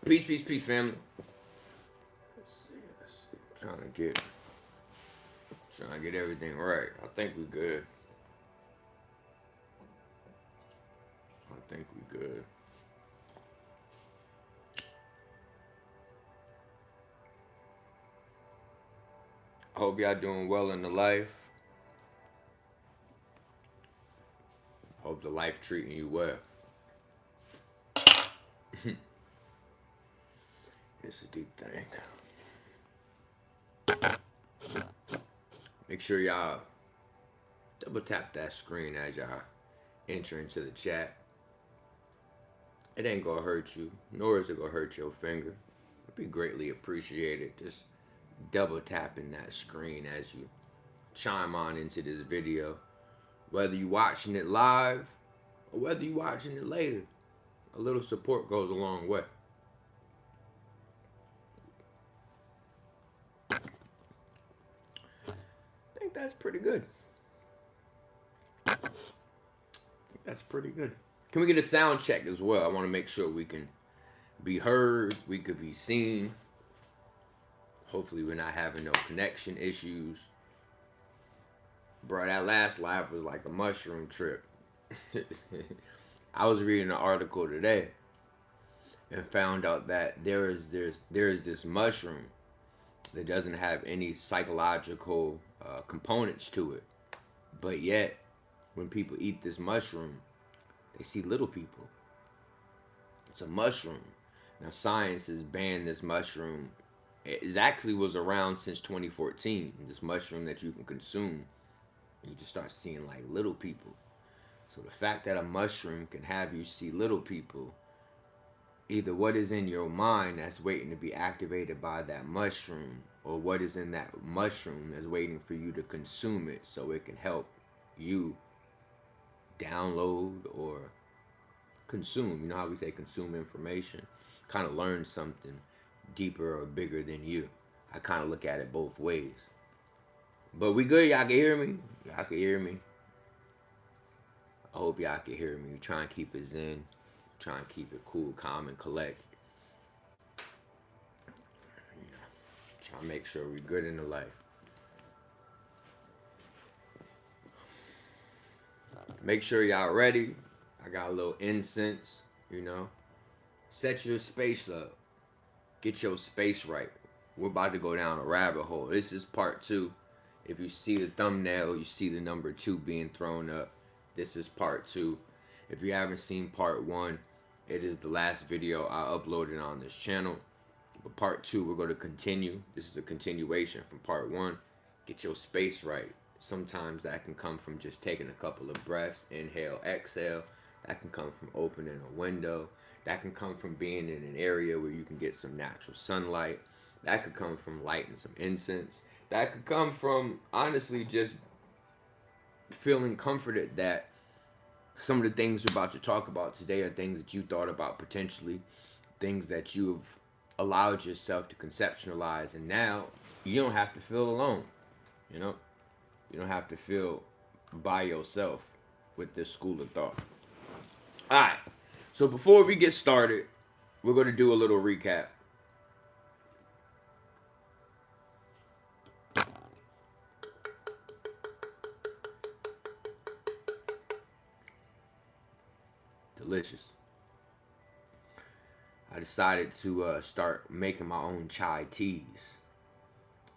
Peace, peace, peace, family. Let's see. Trying to get everything right. I think we good. I hope y'all doing well in the life. Hope the life treating you well. It's a deep thing. Make sure y'all double tap that screen as y'all enter into the chat. It ain't gonna hurt you, nor is it gonna hurt your finger. It'd be greatly appreciated. Just double tapping that screen as you chime on into this video. Whether you watching it live or whether you watching it later, a little support goes a long way. I think that's pretty good. Can we get a sound check as well? I want to make sure we can be heard, we could be seen. Hopefully we're not having no connection issues. Bro, that last live was like a mushroom trip. I was reading an article today and found out that there is this mushroom that doesn't have any psychological components to it. But yet, when people eat this mushroom, they see little people. It's a mushroom. Now, science has banned this mushroom. It actually was around since 2014. This mushroom that you can consume, you just start seeing like little people. So the fact that a mushroom can have you see little people, either what is in your mind that's waiting to be activated by that mushroom, or what is in that mushroom that's waiting for you to consume it so it can help you download or consume. You know how we say consume information? Kind of learn something deeper or bigger than you. I kind of look at it both ways. But we good? Y'all can hear me? Y'all can hear me? I hope y'all can hear me. Try and keep it zen. Try and keep it cool, calm, and collect. Try and make sure we're good in the life. Make sure y'all ready. I got a little incense, you know. Set your space up. Get your space right. We're about to go down a rabbit hole. This is part 2. If you see the thumbnail, you see the number 2 being thrown up. This is part 2. If you haven't seen part 1, it is the last video I uploaded on this channel. But part 2, we're going to continue. This is a continuation from part 1. Get your space right. Sometimes that can come from just taking a couple of breaths. Inhale, exhale. That can come from opening a window. That can come from being in an area where you can get some natural sunlight. That could come from lighting some incense. That could come from, honestly, just feeling comforted that some of the things we're about to talk about today are things that you thought about potentially, things that you've allowed yourself to conceptualize, and now you don't have to feel alone, you know? You don't have to feel by yourself with this school of thought. All right, so before we get started, we're going to do a little recap. Delicious. I decided to start making my own chai teas.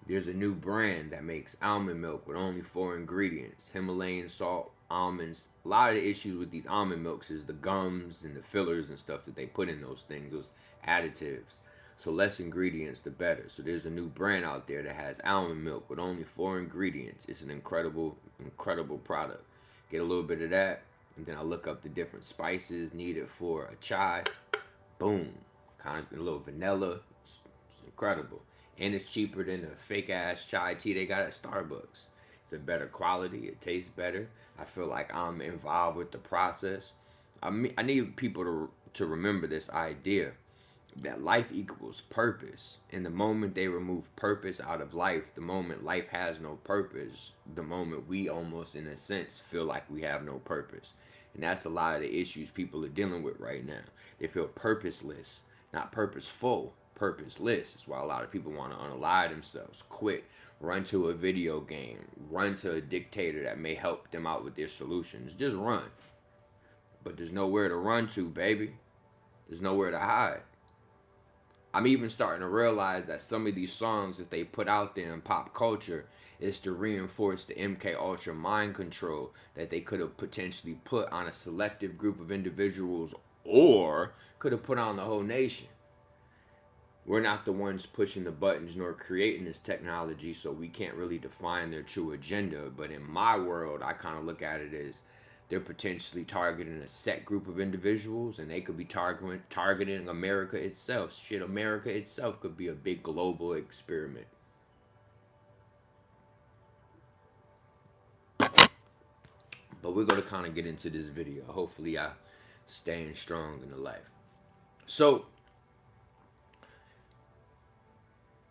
There's a new brand that makes almond milk with only 4 ingredients: Himalayan salt, almonds. A lot of the issues with these almond milks is the gums and the fillers and stuff that they put in those things, those additives. So less ingredients, the better. So there's a new brand out there that has almond milk with only 4 ingredients. It's an incredible, incredible product. Get a little bit of that, and then I look up the different spices needed for a chai. Boom. Kind of a little vanilla. It's incredible. And it's cheaper than the fake ass chai tea they got at Starbucks. It's a better quality. It tastes better. I feel like I'm involved with the process. I need people to remember this idea that life equals purpose. And the moment they remove purpose out of life, the moment life has no purpose, the moment we almost, in a sense, feel like we have no purpose. And that's a lot of the issues people are dealing with right now. They feel purposeless. not purposeful, purposeless. That's why a lot of people want to unalive themselves, quit, run to a video game, run to a dictator that may help them out with their solutions. Just run. But there's nowhere to run to, baby. There's nowhere to hide. I'm even starting to realize that some of these songs that they put out there in pop culture is to reinforce the MK Ultra mind control that they could have potentially put on a selective group of individuals or could have put on the whole nation. We're not the ones pushing the buttons nor creating this technology, so we can't really define their true agenda. But in my world, I kind of look at it as they're potentially targeting a set group of individuals, and they could be targeting America itself. Shit, America itself could be a big global experiment. But we're going to kind of get into this video. Hopefully I staying strong in the life. So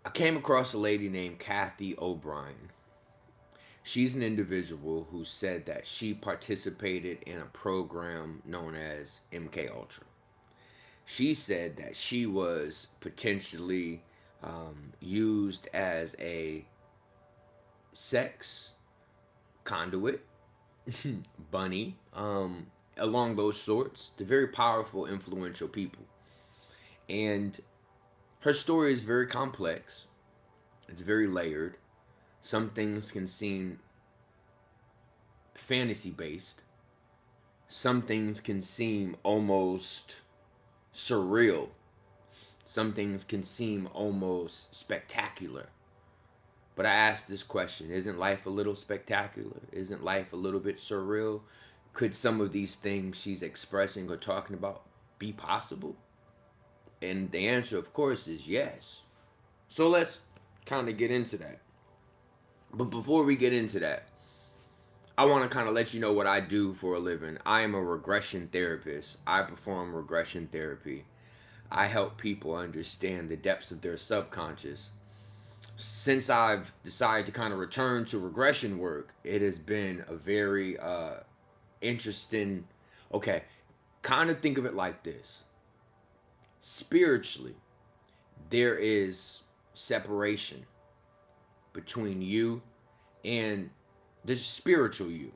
I came across a lady named Kathy O'Brien. She's an individual who said that she participated in a program known as MK Ultra. She said that she was potentially used as a sex conduit, bunny, along those sorts. They're very powerful, influential people. And her story is very complex. It's very layered. Some things can seem fantasy based. Some things can seem almost surreal. Some things can seem almost spectacular. But I asked this question, isn't life a little spectacular? Isn't life a little bit surreal? Could some of these things she's expressing or talking about be possible? And the answer, of course, is yes. So let's kind of get into that. But before we get into that, I want to kind of let you know what I do for a living. I am a regression therapist. I perform regression therapy. I help people understand the depths of their subconscious. Since I've decided to kind of return to regression work, it has been a very interesting, okay, kind of think of it like this. Spiritually, there is separation between you and the spiritual you.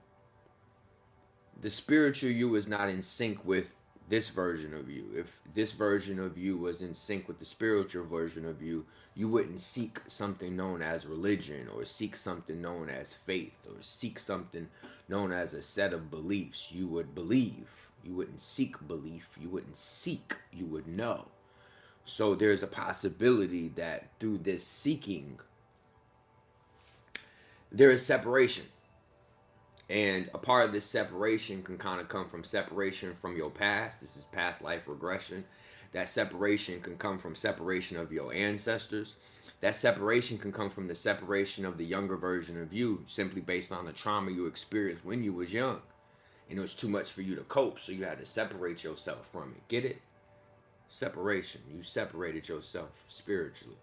The spiritual you is not in sync with this version of you. If this version of you was in sync with the spiritual version of you, you wouldn't seek something known as religion, or seek something known as faith, or seek something known as a set of beliefs. You would believe. You wouldn't seek belief. You wouldn't seek. You would know. So there's a possibility that through this seeking, there is separation. And a part of this separation can kind of come from separation from your past. This is past life regression. That separation can come from separation of your ancestors. That separation can come from the separation of the younger version of you, simply based on the trauma you experienced when you was young. And it was too much for you to cope, so you had to separate yourself from it. Get it? Separation. You separated yourself spiritually.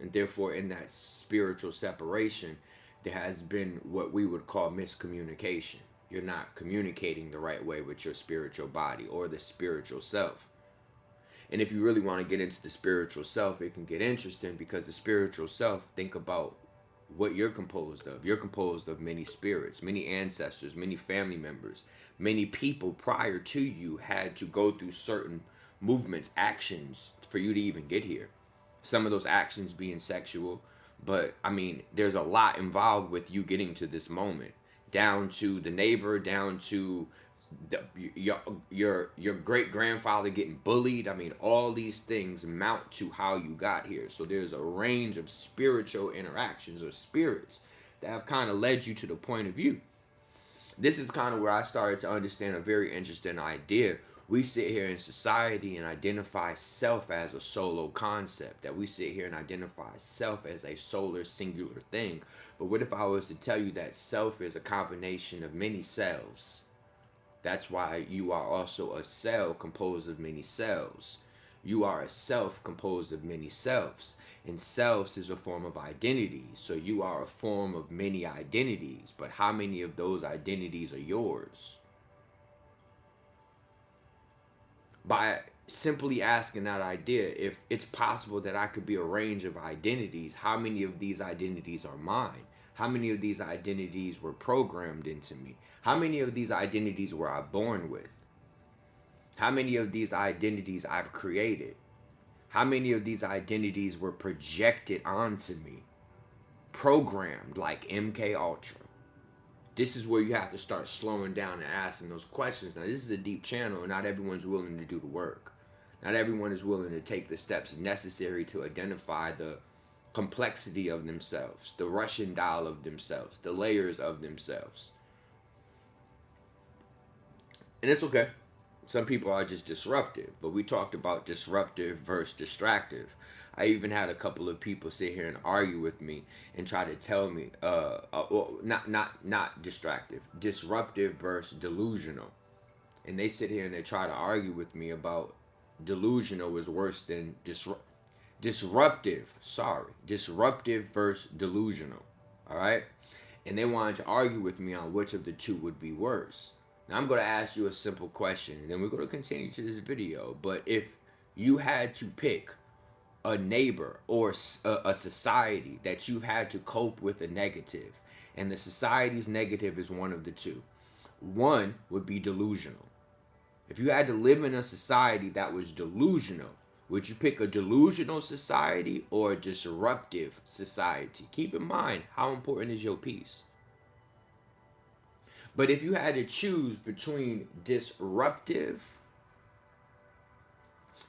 And therefore, in that spiritual separation, there has been what we would call miscommunication. You're not communicating the right way with your spiritual body or the spiritual self. And if you really want to get into the spiritual self, it can get interesting, because the spiritual self, think about what you're composed of. You're composed of many spirits, many ancestors, many family members. Many people prior to you had to go through certain movements, actions for you to even get here. Some of those actions being sexual, but I mean, there's a lot involved with you getting to this moment, down to the neighbor, down to your great grandfather getting bullied. I mean, all these things mount to how you got here. So there's a range of spiritual interactions or spirits that have kind of led you to the point of view. This is kind of where I started to understand a very interesting idea. We sit here in society and identify self as a solo concept, that we sit here and identify self as a solar singular thing. But what if I was to tell you that self is a combination of many selves? That's why you are also a cell composed of many cells. You are a self composed of many selves. And selves is a form of identity. So you are a form of many identities. But how many of those identities are yours? By simply asking that idea, if it's possible that I could be a range of identities, how many of these identities are mine? How many of these identities were programmed into me? How many of these identities were I born with? How many of these identities I've created? How many of these identities were projected onto me, programmed like MK Ultra? This is where you have to start slowing down and asking those questions. Now, this is a deep channel, and not everyone's willing to do the work. Not everyone is willing to take the steps necessary to identify the complexity of themselves, the Russian doll of themselves, the layers of themselves. And it's okay. Some people are just disruptive, but we talked about disruptive versus distractive. I even had a couple of people sit here and argue with me and try to tell me, well, not distractive, disruptive versus delusional. And they sit here and they try to argue with me about delusional is worse than disruptive. Sorry, disruptive versus delusional. All right, and they wanted to argue with me on which of the two would be worse. Now I'm going to ask you a simple question, and then we're going to continue to this video. But if you had to pick a neighbor or a society that you've had to cope with a negative, and the society's negative is one of the two, one would be delusional. If you had to live in a society that was delusional, would you pick a delusional society or a disruptive society? Keep in mind, how important is your peace? But if you had to choose between disruptive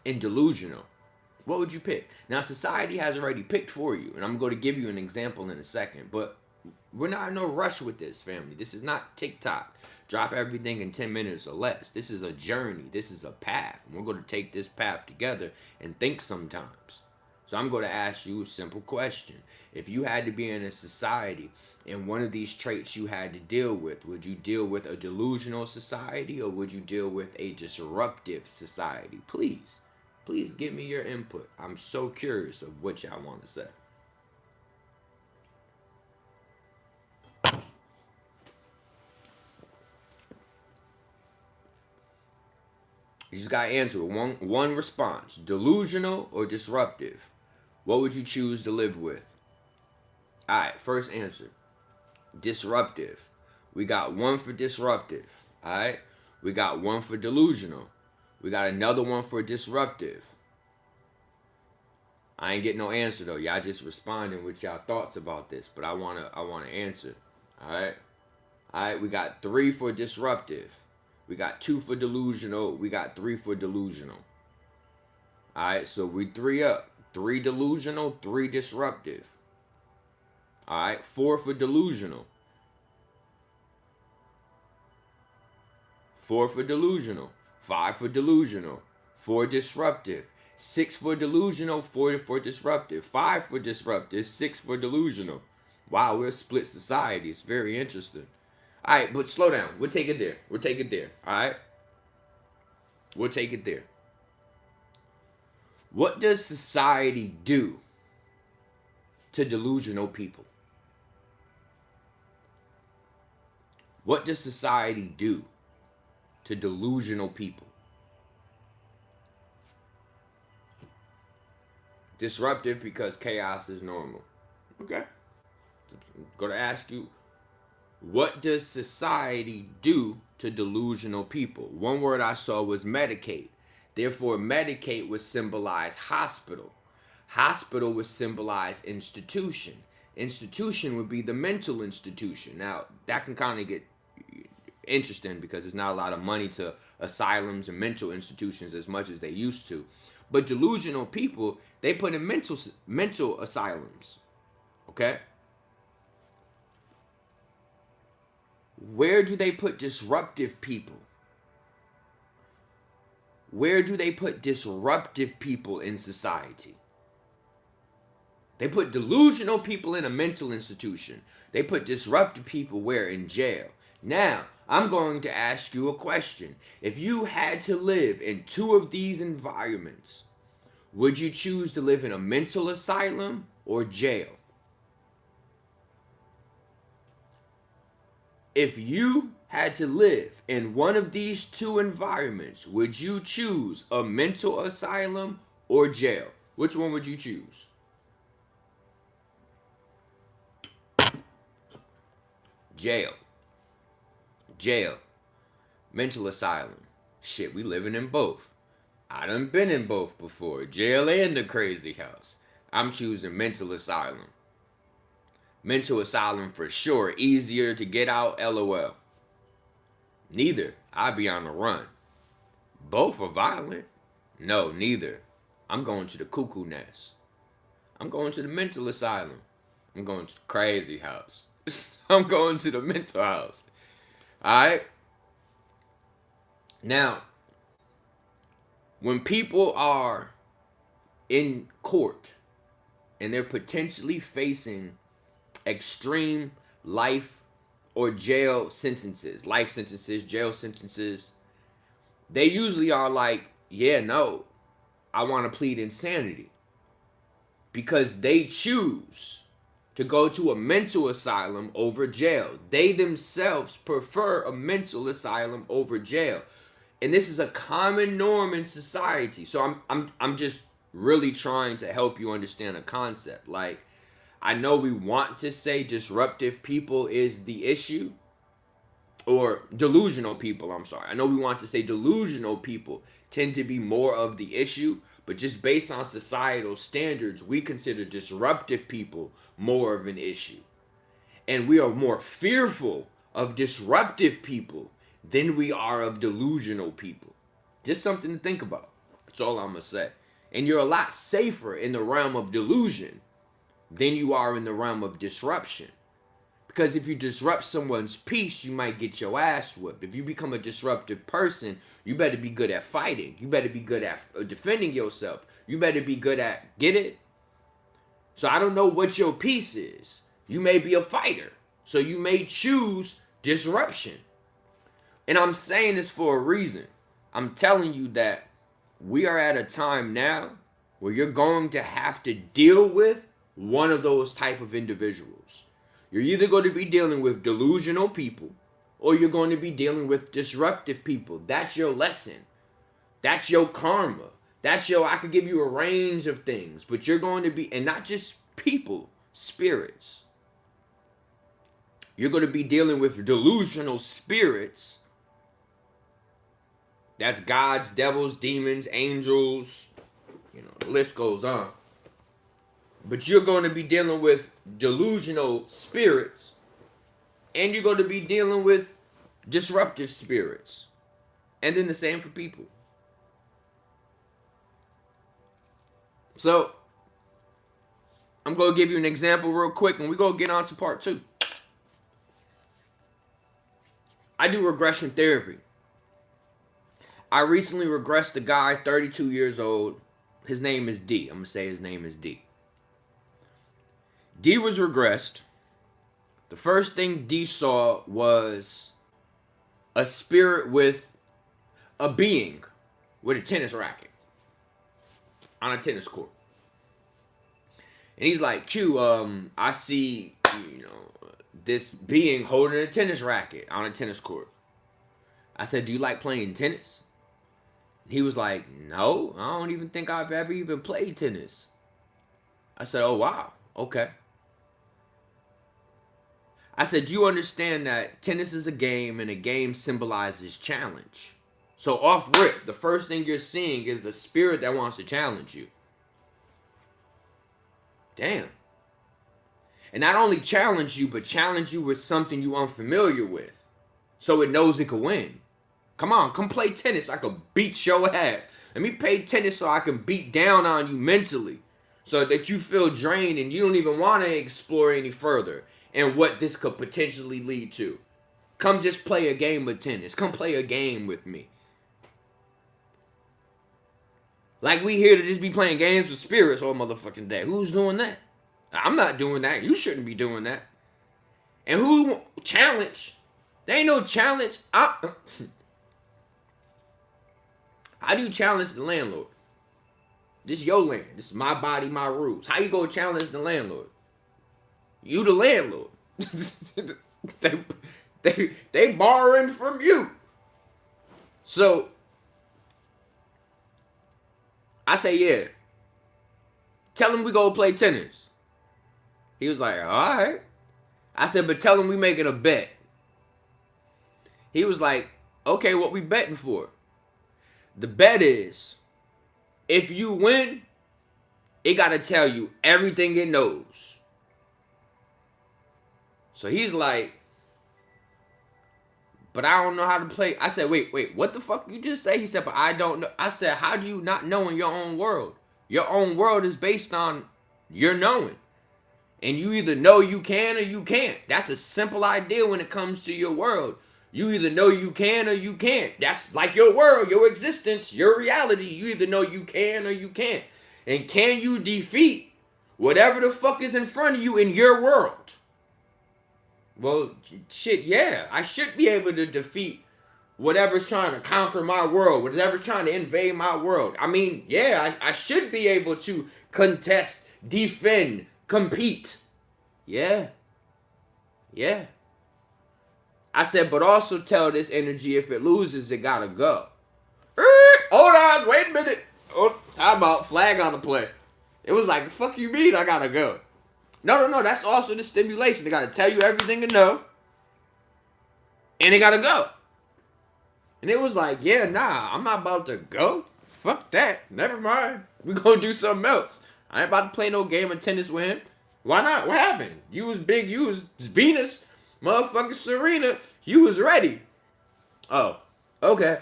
and delusional, what would you pick? Now, society has already picked for you, and I'm going to give you an example in a second, but we're not in no rush with this, family. This is not TikTok. Drop everything in 10 minutes or less. This is a journey. This is a path. And we're going to take this path together and think sometimes. So I'm going to ask you a simple question. If you had to be in a society and one of these traits you had to deal with, would you deal with a delusional society or would you deal with a disruptive society? Please give me your input. I'm so curious of what y'all want to say. You just got to answer one response. Delusional or disruptive? What would you choose to live with? All right, first answer. Disruptive. We got one for disruptive. All right? We got one for delusional. We got another one for disruptive. I ain't getting no answer though. Y'all just responding with y'all thoughts about this, but I wanna answer. All right, we got 3 for disruptive. We got 2 for delusional. We got 3 for delusional. All right, so we 3 up. 3 delusional, 3 disruptive. All right, 4 for delusional. 4 for delusional. 5 for delusional. 4 disruptive. 6 for delusional, 4 for disruptive. 5 for disruptive, 6 for delusional. Wow, we're a split society. It's very interesting. All right, but slow down. We'll take it there. All right? We'll take it there. What does society do to delusional people? What does society do to delusional people? Disruptive because chaos is normal. Okay. I'm going to ask you, what does society do to delusional people? One word I saw was medicate. Therefore, medicate would symbolize hospital. Hospital would symbolize institution. Institution would be the mental institution. Now, that can kind of get interesting because there's not a lot of money to asylums and mental institutions as much as they used to. But delusional people, they put in mental asylums. Okay? Where do they put disruptive people? Where do they put disruptive people in society? They put delusional people in a mental institution. They put disruptive people where? In jail. Now, I'm going to ask you a question. If you had to live in 2 of these environments, would you choose to live in a mental asylum or jail? If you had to live in one of these two environments, would you choose a mental asylum or jail? Which one would you choose? Jail. Jail. Mental asylum. Shit, we living in both. I done been in both before. Jail and the crazy house. I'm choosing mental asylum. Mental asylum for sure. Easier to get out, LOL. Neither. I be on the run. Both are violent. No, neither. I'm going to the cuckoo nest. I'm going to the mental asylum. I'm going to the crazy house. I'm going to the mental house. Alright? Now, when people are in court and they're potentially facing extreme life or jail sentences, life sentences, jail sentences, they usually are like, yeah, no, I want to plead insanity. Because they choose to go to a mental asylum over jail. They themselves prefer a mental asylum over jail. And this is a common norm in society. So I'm just really trying to help you understand a concept. Like, I know we want to say disruptive people is the issue, or delusional people, I'm sorry. I know we want to say delusional people tend to be more of the issue, but just based on societal standards, we consider disruptive people more of an issue. And we are more fearful of disruptive people than we are of delusional people. Just something to think about. That's all I'm going to say. And you're a lot safer in the realm of delusion than you are in the realm of disruption. Because if you disrupt someone's peace, you might get your ass whooped. If you become a disruptive person, you better be good at fighting. You better be good at defending yourself. You better be good at, get it? So I don't know what your peace is. You may be a fighter. So you may choose disruption. And I'm saying this for a reason. I'm telling you that we are at a time now where you're going to have to deal with one of those type of individuals. You're either going to be dealing with delusional people or you're going to be dealing with disruptive people. That's your lesson. That's your karma. That's your, I could give you a range of things, but you're going to be, and not just people, spirits. You're going to be dealing with delusional spirits. That's gods, devils, demons, angels, the list goes on. But you're going to be dealing with delusional spirits, and you're going to be dealing with disruptive spirits. And then the same for people. So, I'm going to give you an example real quick, and we're going to get on to part 2. I do regression therapy. I recently regressed a guy, 32 years old. His name is D. I'm going to say his name is D. D was regressed. The first thing D saw was a spirit with a being with a tennis racket on a tennis court. And he's like, Q, I see, this being holding a tennis racket on a tennis court. I said, do you like playing tennis? He was like, no, I don't even think I've ever even played tennis. I said, oh, wow, okay. I said, do you understand that tennis is a game and a game symbolizes challenge? So off rip, the first thing you're seeing is a spirit that wants to challenge you. Damn. And not only challenge you, but challenge you with something you're unfamiliar with. So it knows it can win. Come on, come play tennis. I can beat your ass. Let me play tennis so I can beat down on you mentally. So that you feel drained and you don't even want to explore any further. And what this could potentially lead to. Come just play a game of tennis. Come play a game with me. Like we here to just be playing games with spirits all motherfucking day. Who's doing that? I'm not doing that. You shouldn't be doing that. And who challenge? There ain't no challenge. How do you challenge the landlord? This is your land. This is my body, my rules. How you gonna challenge the landlord? You the landlord. They borrowing from you. So I say, yeah. Tell him we go play tennis. He was like, all right. I said, but tell him we making a bet. He was like, okay, what we betting for? The bet is, if you win, it got to tell you everything it knows. So he's like, but I don't know how to play. I said, wait, what the fuck you just say? He said, but I don't know. I said, how do you not know in your own world? Your own world is based on your knowing. And you either know you can or you can't. That's a simple idea when it comes to your world. You either know you can or you can't. That's like your world, your existence, your reality. You either know you can or you can't. And can you defeat whatever the fuck is in front of you in your world? Well, shit, yeah. I should be able to defeat whatever's trying to conquer my world, whatever's trying to invade my world. I mean, yeah, I should be able to contest, defend, compete. Yeah. I said, but also tell this energy if it loses, it gotta go. Hold on, wait a minute. Oh, how about flag on the play? It was like, fuck you mean I gotta go? No, that's also the stimulation. They gotta tell you everything to know. And they gotta go. And it was like, yeah, nah, I'm not about to go. Fuck that. Never mind. We gonna do something else. I ain't about to play no game of tennis with him. Why not? What happened? You was big. You was Venus. Motherfucking Serena. You was ready. Oh, okay.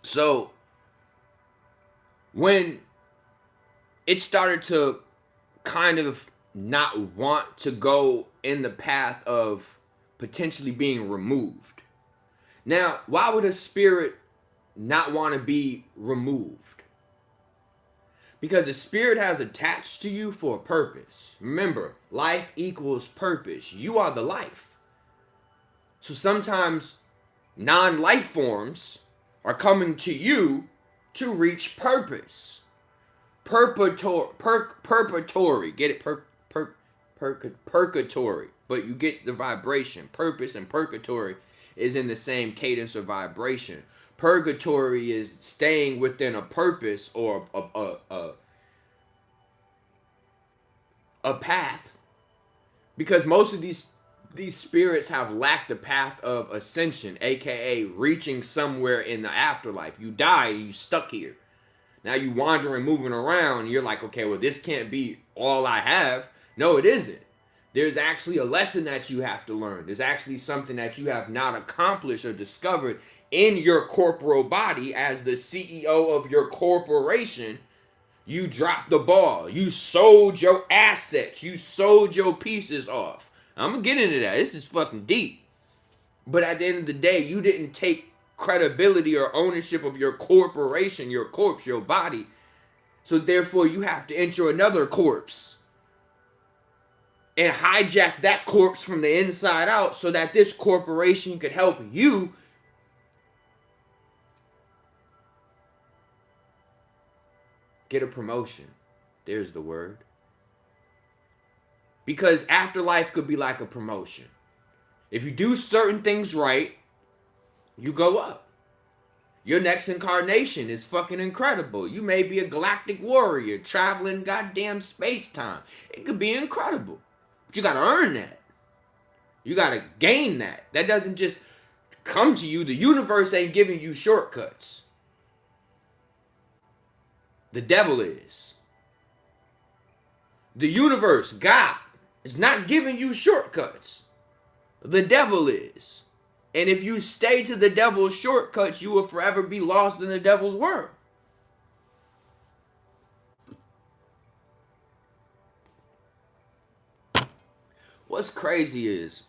So, when it started to kind of not want to go in the path of potentially being removed. Now, why would a spirit not want to be removed? Because the spirit has attached to you for a purpose. Remember, life equals purpose. You are the life. So sometimes non-life forms are coming to you to reach purpose. Purgatory. Get it? Purgatory. But you get the vibration. Purpose and purgatory is in the same cadence of vibration. Purgatory is staying within a purpose or a path, because most of these spirits have lacked the path of ascension, aka reaching somewhere in the afterlife. You die, you stuck here. Now you wandering, moving around. You're like, okay, well, this can't be all I have. No, it isn't. There's actually a lesson that you have to learn. There's actually something that you have not accomplished or discovered in your corporal body as the CEO of your corporation. You dropped the ball. You sold your assets. You sold your pieces off. I'm going to get into that. This is fucking deep. But at the end of the day, you didn't take credibility or ownership of your corporation, your corpse, your body. So therefore, you have to enter another corpse and hijack that corpse from the inside out so that this corporation could help you get a promotion. There's the word. Because afterlife could be like a promotion. If you do certain things right, you go up. Your next incarnation is fucking incredible. You may be a galactic warrior traveling goddamn space-time. It could be incredible. But you gotta earn that. You gotta gain that. That doesn't just come to you. The universe ain't giving you shortcuts. The devil is. The universe, God, is not giving you shortcuts. The devil is. And if you stay to the devil's shortcuts, you will forever be lost in the devil's world. What's crazy is,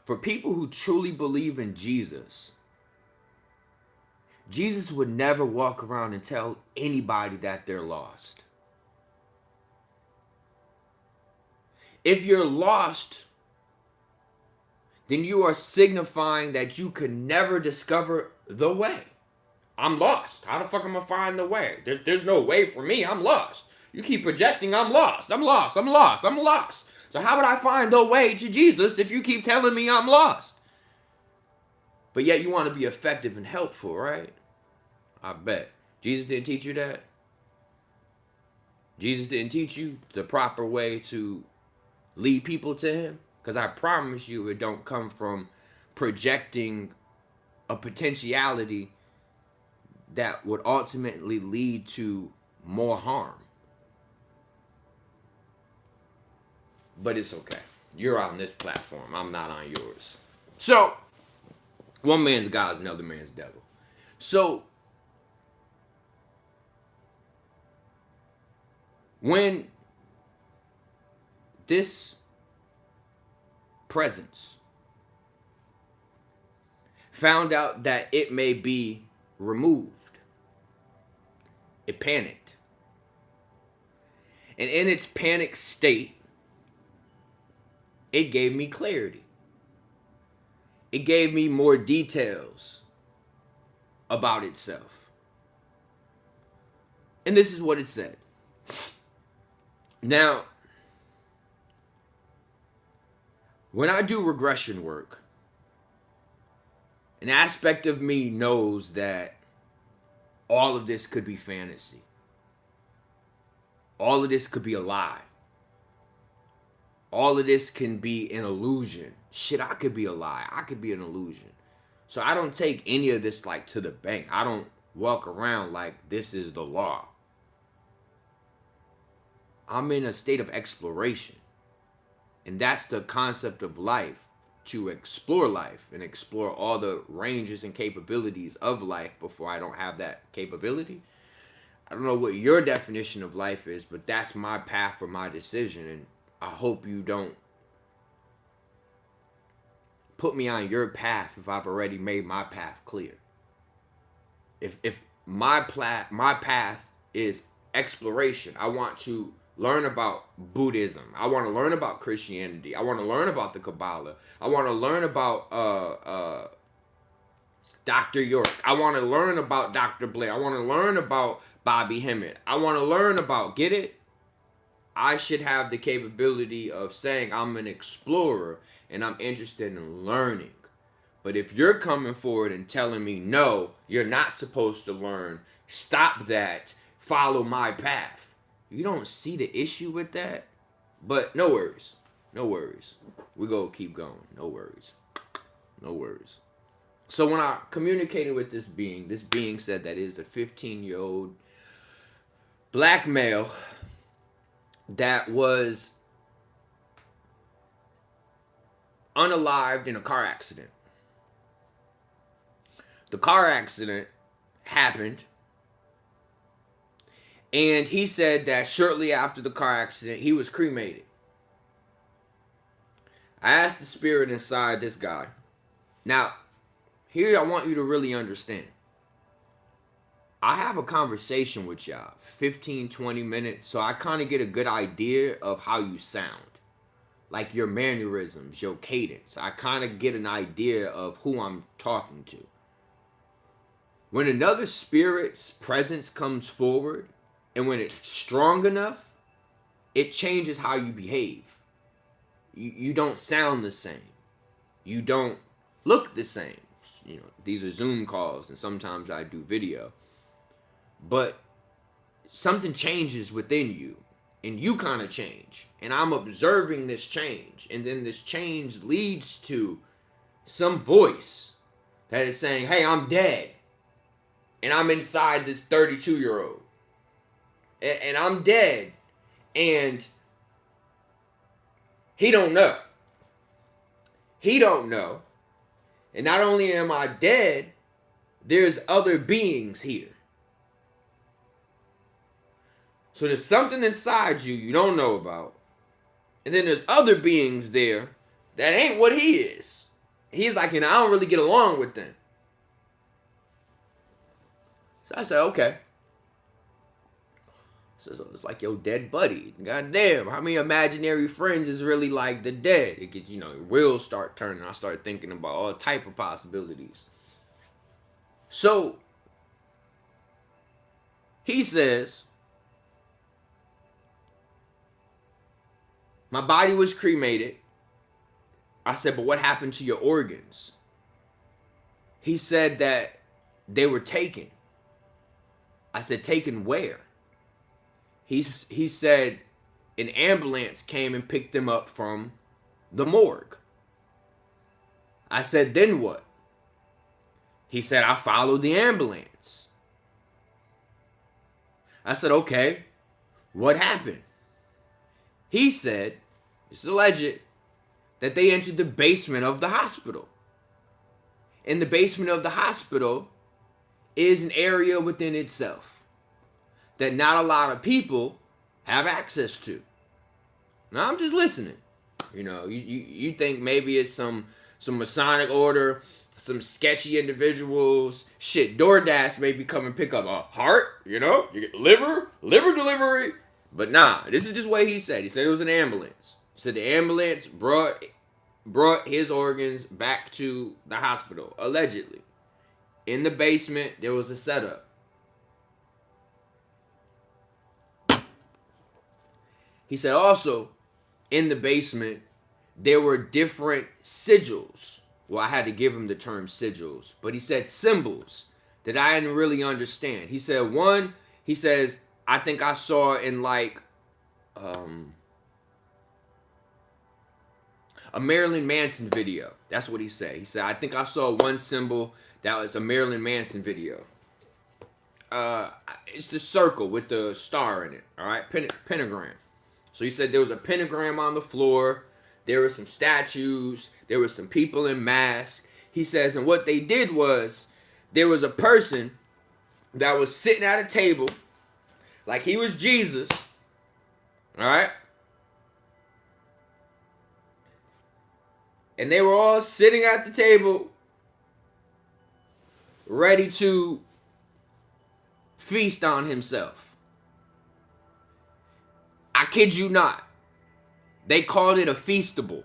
for people who truly believe in Jesus, Jesus would never walk around and tell anybody that they're lost. If you're lost, then you are signifying that you could never discover the way. I'm lost. How the fuck am I find the way? There's no way for me. I'm lost. You keep projecting I'm lost. I'm lost. I'm lost. I'm lost. So how would I find the way to Jesus if you keep telling me I'm lost? But yet you want to be effective and helpful, right? I bet. Jesus didn't teach you that. Jesus didn't teach you the proper way to lead people to him. Because I promise you it don't come from projecting a potentiality that would ultimately lead to more harm. But it's okay. You're on this platform. I'm not on yours. So, one man's God is another man's devil. So, when this presence found out that it may be removed, it panicked. And in its panic state, it gave me clarity. It gave me more details about itself. And this is what it said. Now, when I do regression work, an aspect of me knows that all of this could be fantasy. All of this could be a lie. All of this can be an illusion. Shit, I could be a lie. I could be an illusion. So I don't take any of this like to the bank. I don't walk around like this is the law. I'm in a state of exploration. And that's the concept of life. To explore life and explore all the ranges and capabilities of life before I don't have that capability. I don't know what your definition of life is, but that's my path for my decision. And I hope you don't put me on your path if I've already made my path clear. If my path is exploration, I want to learn about Buddhism. I want to learn about Christianity. I want to learn about the Kabbalah. I want to learn about Dr. York. I want to learn about Dr. Blair. I want to learn about Bobby Hemmett. I want to learn about, get it? I should have the capability of saying I'm an explorer and I'm interested in learning. But if you're coming forward and telling me, no, you're not supposed to learn, stop that, follow my path. You don't see the issue with that? But no worries. No worries. We go keep going. No worries. No worries. So when I communicated with this being said that it is a 15-year-old black male that was unalived in a car accident. The car accident happened, and he said that shortly after the car accident, he was cremated. I asked the spirit inside this guy. Now, here I want you to really understand. I have a conversation with y'all, 15, 20 minutes, so I kind of get a good idea of how you sound. Like your mannerisms, your cadence. I kind of get an idea of who I'm talking to. When another spirit's presence comes forward, and when it's strong enough, it changes how you behave. You don't sound the same. You don't look the same. You know, these are Zoom calls, and sometimes I do video. But something changes within you, and you kind of change. And I'm observing this change, and then this change leads to some voice that is saying, hey, I'm dead. And I'm inside this 32-year-old. And I'm dead. And he don't know. He don't know. And not only am I dead, there's other beings here. So there's something inside you you don't know about. And then there's other beings there that ain't what he is. He's like, and I don't really get along with them. So I said, okay. So it's like your dead buddy. God damn, how many imaginary friends is really like the dead? It gets, wheels start turning. I start thinking about all type of possibilities. So he says, My body was cremated. I said, but what happened to your organs? He said that they were taken. I said, taken where? He said an ambulance came and picked them up from the morgue. I said, then what? He said, I followed the ambulance. I said, okay, what happened? He said, it's alleged, that they entered the basement of the hospital. In the basement of the hospital is an area within itself that not a lot of people have access to. Now I'm just listening. You know, you think maybe it's some Masonic order, some sketchy individuals. Shit, DoorDash maybe come and pick up a heart, you know? You get liver delivery. But nah, this is just what he said. He said it was an ambulance. He said the ambulance brought his organs back to the hospital, allegedly. In the basement, there was a setup. He said also, in the basement, there were different sigils. Well, I had to give him the term sigils, but he said symbols that I didn't really understand. He said one, he says, I think I saw in like a Marilyn Manson video. That's what he said. He said, I think I saw one symbol that was a Marilyn Manson video. It's the circle with the star in it, all right? Pentagram. So he said there was a pentagram on the floor. There were some statues. There were some people in masks. He says, and what they did was, there was a person that was sitting at a table, like he was Jesus, all right? And they were all sitting at the table, ready to feast on himself. I kid you not. They called it a feastable.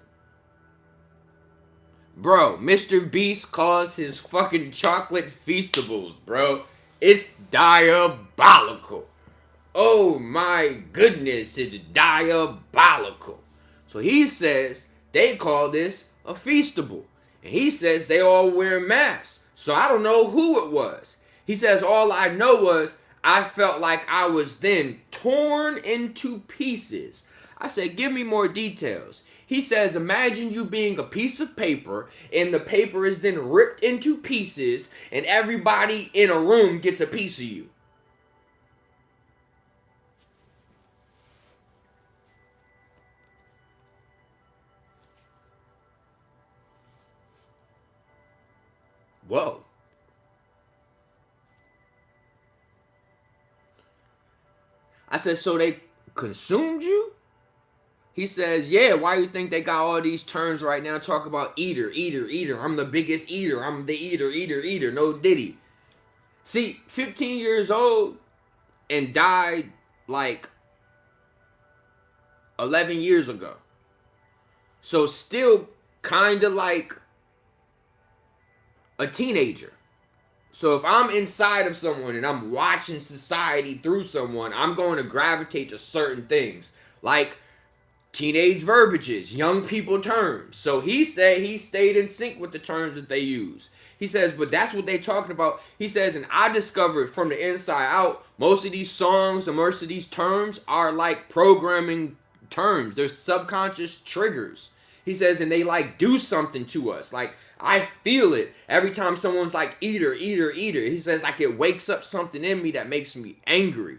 Bro, Mr. Beast calls his fucking chocolate feastables, bro. It's diabolical. Oh my goodness, it's diabolical. So he says they call this a feastable. And he says they all wear masks. So I don't know who it was. He says all I know was I felt like I was then torn into pieces. I said, give me more details. He says, imagine you being a piece of paper and the paper is then ripped into pieces and everybody in a room gets a piece of you. Whoa. I said, so they consumed you? He says, yeah, why you think they got all these terms right now? Talk about eater, eater, eater. I'm the biggest eater. I'm the eater, eater, eater. No diddy. See, 15 years old and died like 11 years ago. So still kind of like a teenager. So if I'm inside of someone and I'm watching society through someone, I'm going to gravitate to certain things. Like teenage verbiages, young people terms. So he said he stayed in sync with the terms that they use. He says, but that's what they talking about. He says, and I discovered from the inside out, most of these songs and most of these terms are like programming terms. They're subconscious triggers. He says, and they like do something to us. Like I feel it every time someone's like eater, eater, eater. He says like it wakes up something in me that makes me angry,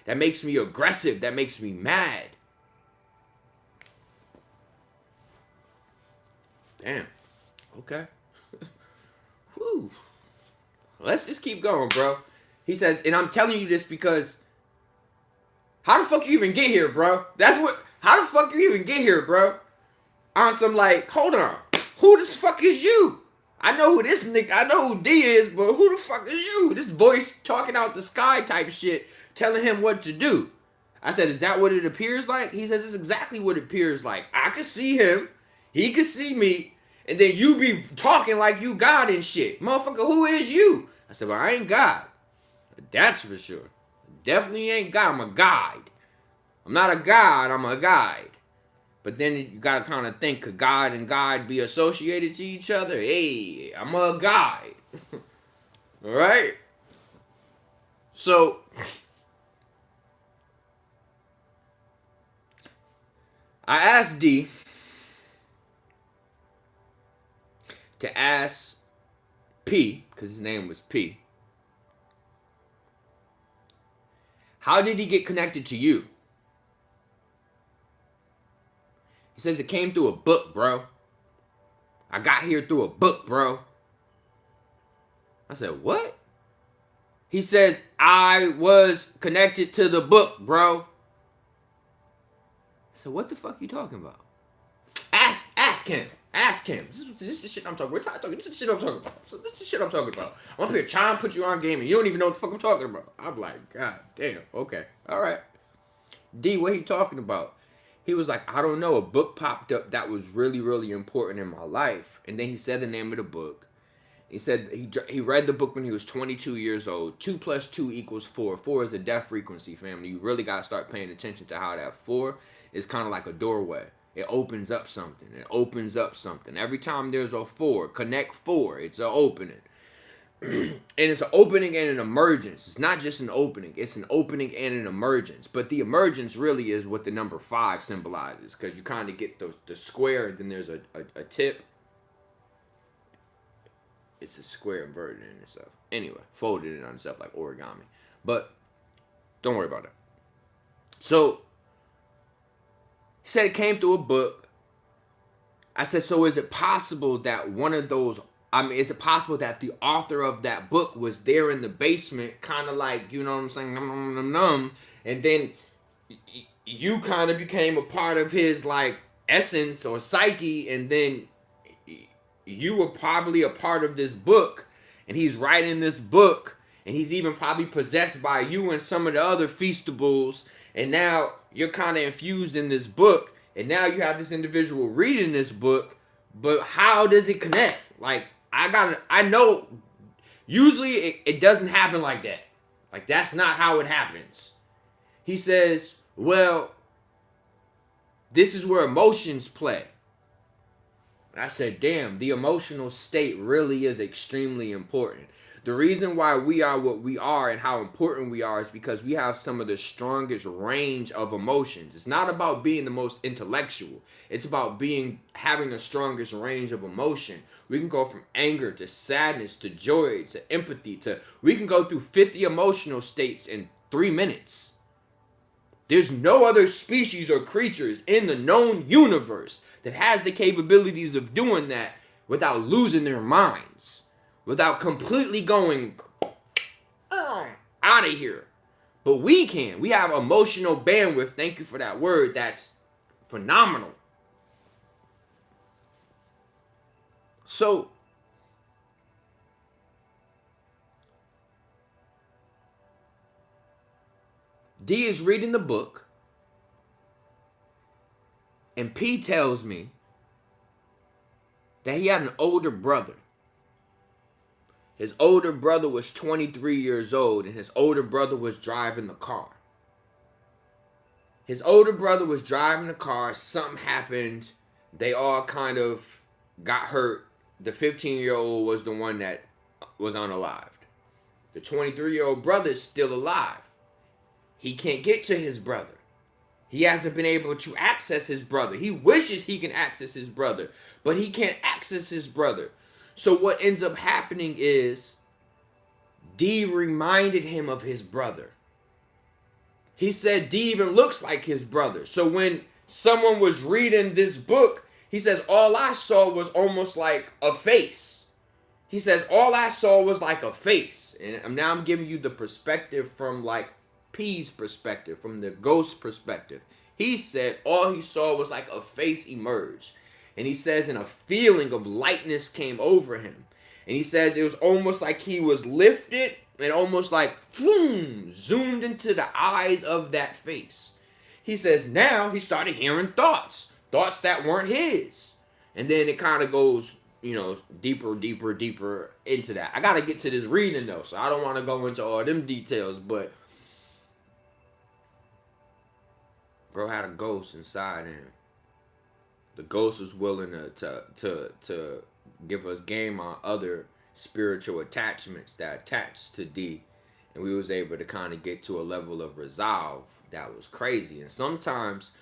that makes me aggressive, that makes me mad. Damn. Okay. Whew. Let's just keep going, bro. He says, and I'm telling you this because how the fuck you even get here, bro? How the fuck you even get here, bro? On some like, hold on. Who the fuck is you? I know who this nigga, I know who D is, but who the fuck is you? This voice talking out the sky type shit, telling him what to do. I said, is that what it appears like? He says, it's exactly what it appears like. I could see him. He could see me. And then you be talking like you God and shit. Motherfucker, who is you? I said, well, I ain't God. That's for sure. Definitely ain't God. I'm a guide. I'm not a God. I'm a guide. But then you gotta kind of think, could God and God be associated to each other? Hey, I'm a guy. All right. So I asked D to ask P, because his name was P, how did he get connected to you? He says it came through a book, bro. I got here through a book, bro. I said, what? He says, I was connected to the book, bro. I said, what the fuck you talking about? Ask him. Ask him. This is the shit I'm talking about. This is the shit I'm talking about. This is the shit I'm talking about. I'm up here trying to put you on game and you don't even know what the fuck I'm talking about. I'm like, God damn. Okay. All right. D, what he talking about? He was like, I don't know. A book popped up that was really, really important in my life. And then he said the name of the book. He said he read the book when he was 22 years old. 2 plus 2 equals 4. 4 is a death frequency, family. You really got to start paying attention to how that 4 is kind of like a doorway. It opens up something. It opens up something. Every time there's a 4, connect 4. It's an opening. And it's an opening and an emergence. It's not just an opening. It's an opening and an emergence. But the emergence really is what the number 5 symbolizes. Because you kind of get the square, and then there's a tip. It's a square inverted in itself. Anyway, folded in on itself like origami. But don't worry about it. So he said it came through a book. I said, so is it possible that one of those, is it possible that the author of that book was there in the basement, kind of like, you know what I'm saying, and then you kind of became a part of his, like, essence or psyche, and then you were probably a part of this book, and he's writing this book, and he's even probably possessed by you and some of the other feastables, and now you're kind of infused in this book, and now you have this individual reading this book, but how does it connect? Like, I know, usually it doesn't happen like that. Like, that's not how it happens. He says, well, this is where emotions play. I said, damn, the emotional state really is extremely important. The reason why we are what we are and how important we are is because we have some of the strongest range of emotions. It's not about being the most intellectual. It's about having the strongest range of emotion. We can go from anger to sadness to joy to empathy we can go through 50 emotional states in 3 minutes. There's no other species or creatures in the known universe that has the capabilities of doing that without losing their minds, without completely going out of here. But we can. We have emotional bandwidth. Thank you for that word. That's phenomenal. So, D is reading the book, and P tells me that he had an older brother. His older brother was 23 years old, and his older brother was driving the car. His older brother was driving the car. Something happened. They all kind of got hurt. The 15-year-old was the one that was unalived. The 23-year-old brother is still alive. He can't get to his brother. He hasn't been able to access his brother. He wishes he can access his brother, but he can't access his brother. So what ends up happening is D reminded him of his brother. He said D even looks like his brother. So when someone was reading this book, he says, all I saw was almost like a face. He says, all I saw was like a face. And now I'm giving you the perspective from like P's perspective, from the ghost perspective. He said all he saw was like a face emerge. And he says, and a feeling of lightness came over him. And he says it was almost like he was lifted and almost like zoomed into the eyes of that face. He says now he started hearing thoughts that weren't his. And then it kind of goes, deeper into that. I got to get to this reading though, so I don't want to go into all them details, but bro had a ghost inside him. The ghost was willing to give us game on other spiritual attachments that attached to D, and we was able to kind of get to a level of resolve that was crazy. And sometimes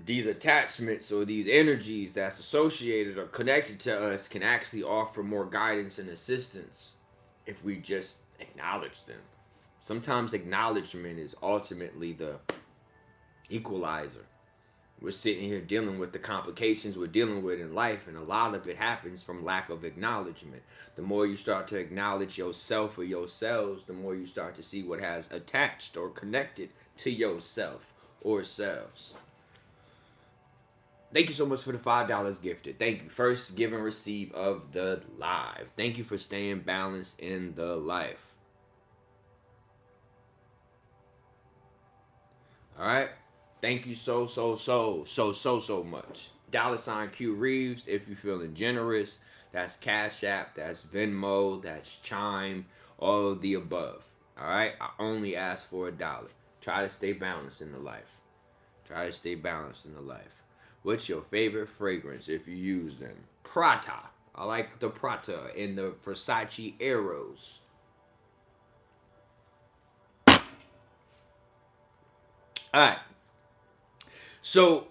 these attachments or these energies that's associated or connected to us can actually offer more guidance and assistance if we just acknowledge them. Sometimes acknowledgement is ultimately the equalizer. We're sitting here dealing with the complications we're dealing with in life, and a lot of it happens from lack of acknowledgement. The more you start to acknowledge yourself or yourselves, the more you start to see what has attached or connected to yourself or selves. Thank you so much for the $5 gifted. Thank you. First give and receive of the live. Thank you for staying balanced in the life. All right. Thank you so much. $ CueReaves if you're feeling generous. That's Cashapp, that's Venmo, that's Chime, all of the above. All right. I only ask for $1. Try to stay balanced in the life. Try to stay balanced in the life. What's your favorite fragrance if you use them? Prata. I like the Prata and the Psyche arrows. All right. So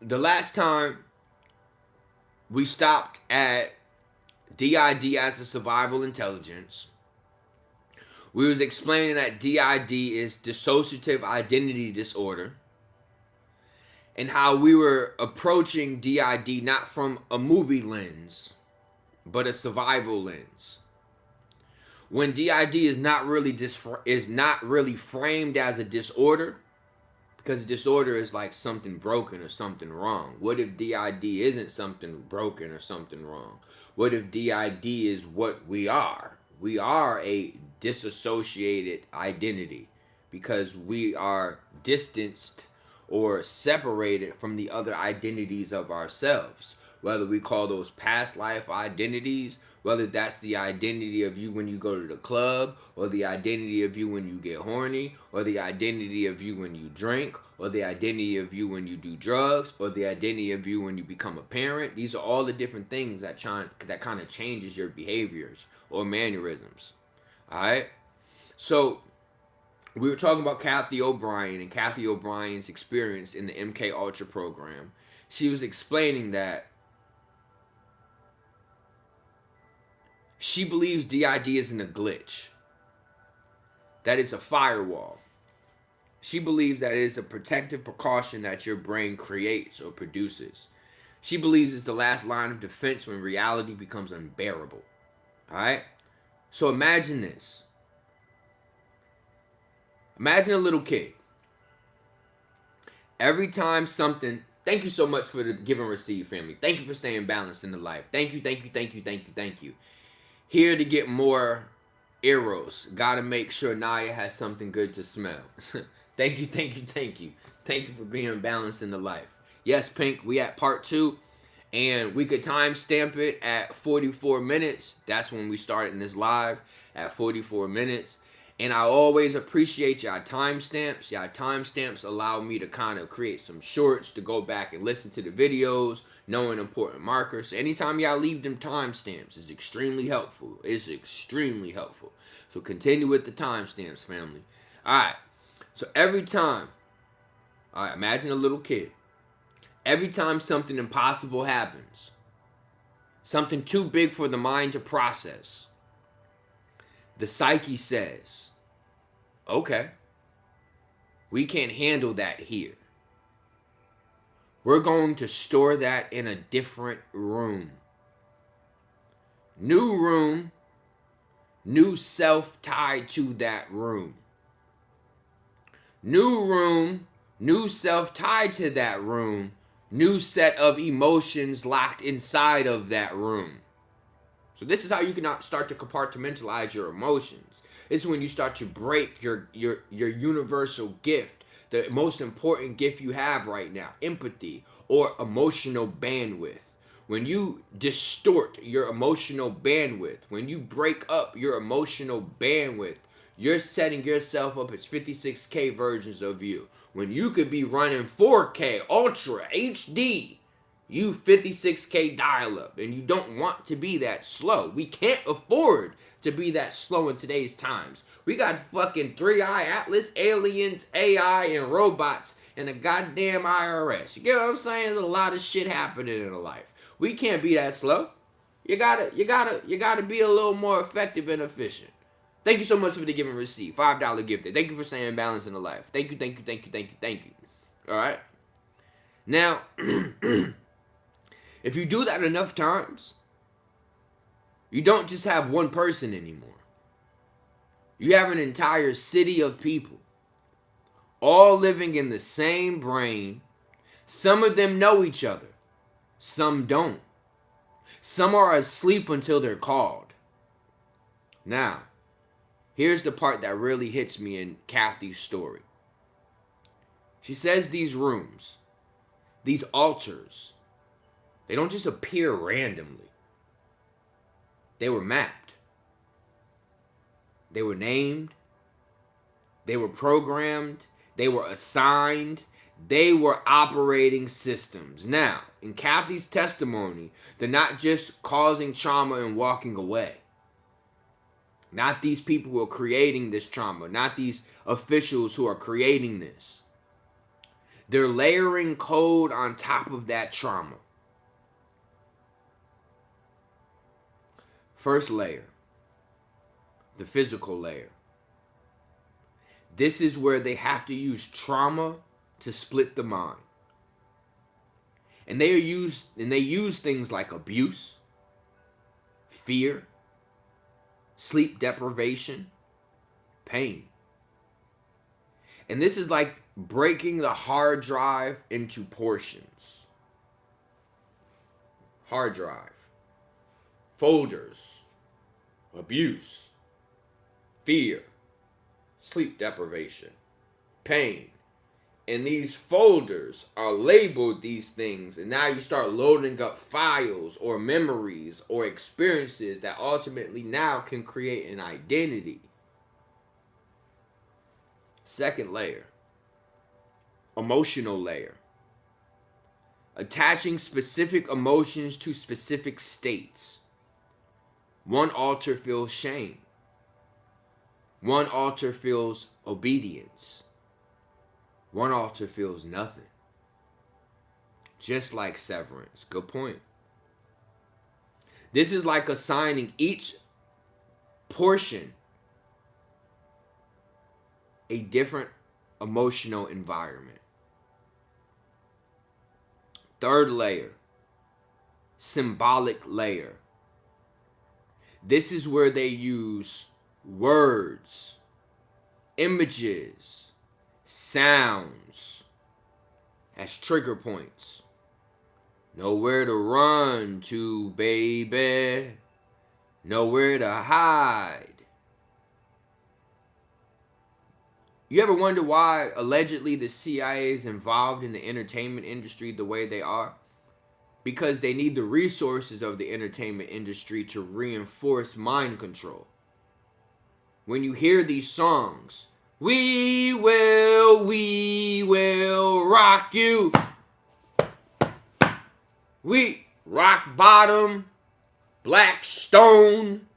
the last time we stopped at DID as a survival intelligence, we was explaining that DID is dissociative identity disorder, and how we were approaching DID not from a movie lens, but a survival lens. When DID is not really framed as a disorder, because disorder is like something broken or something wrong. What if DID isn't something broken or something wrong? What if DID is what we are? We are a disassociated identity because we are distanced or separated from the other identities of ourselves. Whether we call those past life identities, whether that's the identity of you when you go to the club, or the identity of you when you get horny, or the identity of you when you drink, or the identity of you when you do drugs, or the identity of you when you become a parent. These are all the different things that kind of changes your behaviors or mannerisms. All right? So we were talking about Kathy O'Brien and Kathy O'Brien's experience in the MK Ultra program. She was explaining that she believes DID isn't a glitch, that it's a firewall. She believes that it is a protective precaution that your brain creates or produces. She believes it's the last line of defense when reality becomes unbearable. All right? So imagine this. Imagine a little kid. Every time something... Thank you so much for the give and receive, family. Thank you for staying balanced in the life. Thank you. Here to get more arrows. Gotta make sure Naya has something good to smell. Thank you. Thank you for being balanced in the life. Yes, Pink, we at part 2. And we could time stamp it at 44 minutes. That's when we started in this live, at 44 minutes. And I always appreciate y'all timestamps. Y'all timestamps allow me to kind of create some shorts to go back and listen to the videos, knowing important markers. So anytime y'all leave them timestamps, it's extremely helpful. It's extremely helpful. So continue with the timestamps, family. All right. So every time, all right, imagine a little kid. Every time something impossible happens, something too big for the mind to process, the psyche says, okay, we can't handle that here. We're going to store that in a different room. New room, new self tied to that room. New room, new self tied to that room, new set of emotions locked inside of that room. So this is how you can start to compartmentalize your emotions. This is when you start to break your universal gift, the most important gift you have right now, empathy or emotional bandwidth. When you distort your emotional bandwidth, when you break up your emotional bandwidth, you're setting yourself up as 56K versions of you. When you could be running 4K, Ultra, HD, You 56K dial-up, and you don't want to be that slow. We can't afford to be that slow in today's times. We got fucking 3-eye atlas, aliens, AI, and robots, and a goddamn IRS. You get what I'm saying? There's a lot of shit happening in life. We can't be that slow. You gotta be a little more effective and efficient. Thank you so much for the give and receive. $5 gifted. Thank you for saying balance in the life. Thank you, thank you, thank you, thank you, thank you. All right. Now, if you do that enough times, you don't just have one person anymore. You have an entire city of people, all living in the same brain. Some of them know each other. Some don't. Some are asleep until they're called. Now, here's the part that really hits me in Kathy's story. She says these rooms, these altars, they don't just appear randomly. They were mapped. They were named. They were programmed. They were assigned. They were operating systems. Now, in Kathy's testimony, they're not just causing trauma and walking away. Not these people who are creating this trauma. Not these officials who are creating this. They're layering code on top of that trauma. First layer, the physical layer. This is where they have to use trauma to split the mind. And they use things like abuse, fear, sleep deprivation, pain. And this is like breaking the hard drive into portions. Hard drive, folders, abuse, fear, sleep deprivation, pain. And these folders are labeled these things, and now you start loading up files or memories or experiences that ultimately now can create an identity. Second layer, emotional layer. Attaching specific emotions to specific states. One altar feels shame. One altar feels obedience. One altar feels nothing. Just like severance. Good point. This is like assigning each portion a different emotional environment. Third layer, symbolic layer. This is where they use words, images, sounds as trigger points. Nowhere to run to, baby. Nowhere to hide. You ever wonder why allegedly the CIA is involved in the entertainment industry the way they are? Because they need the resources of the entertainment industry to reinforce mind control. When you hear these songs, we will rock you. We rock bottom, black stone.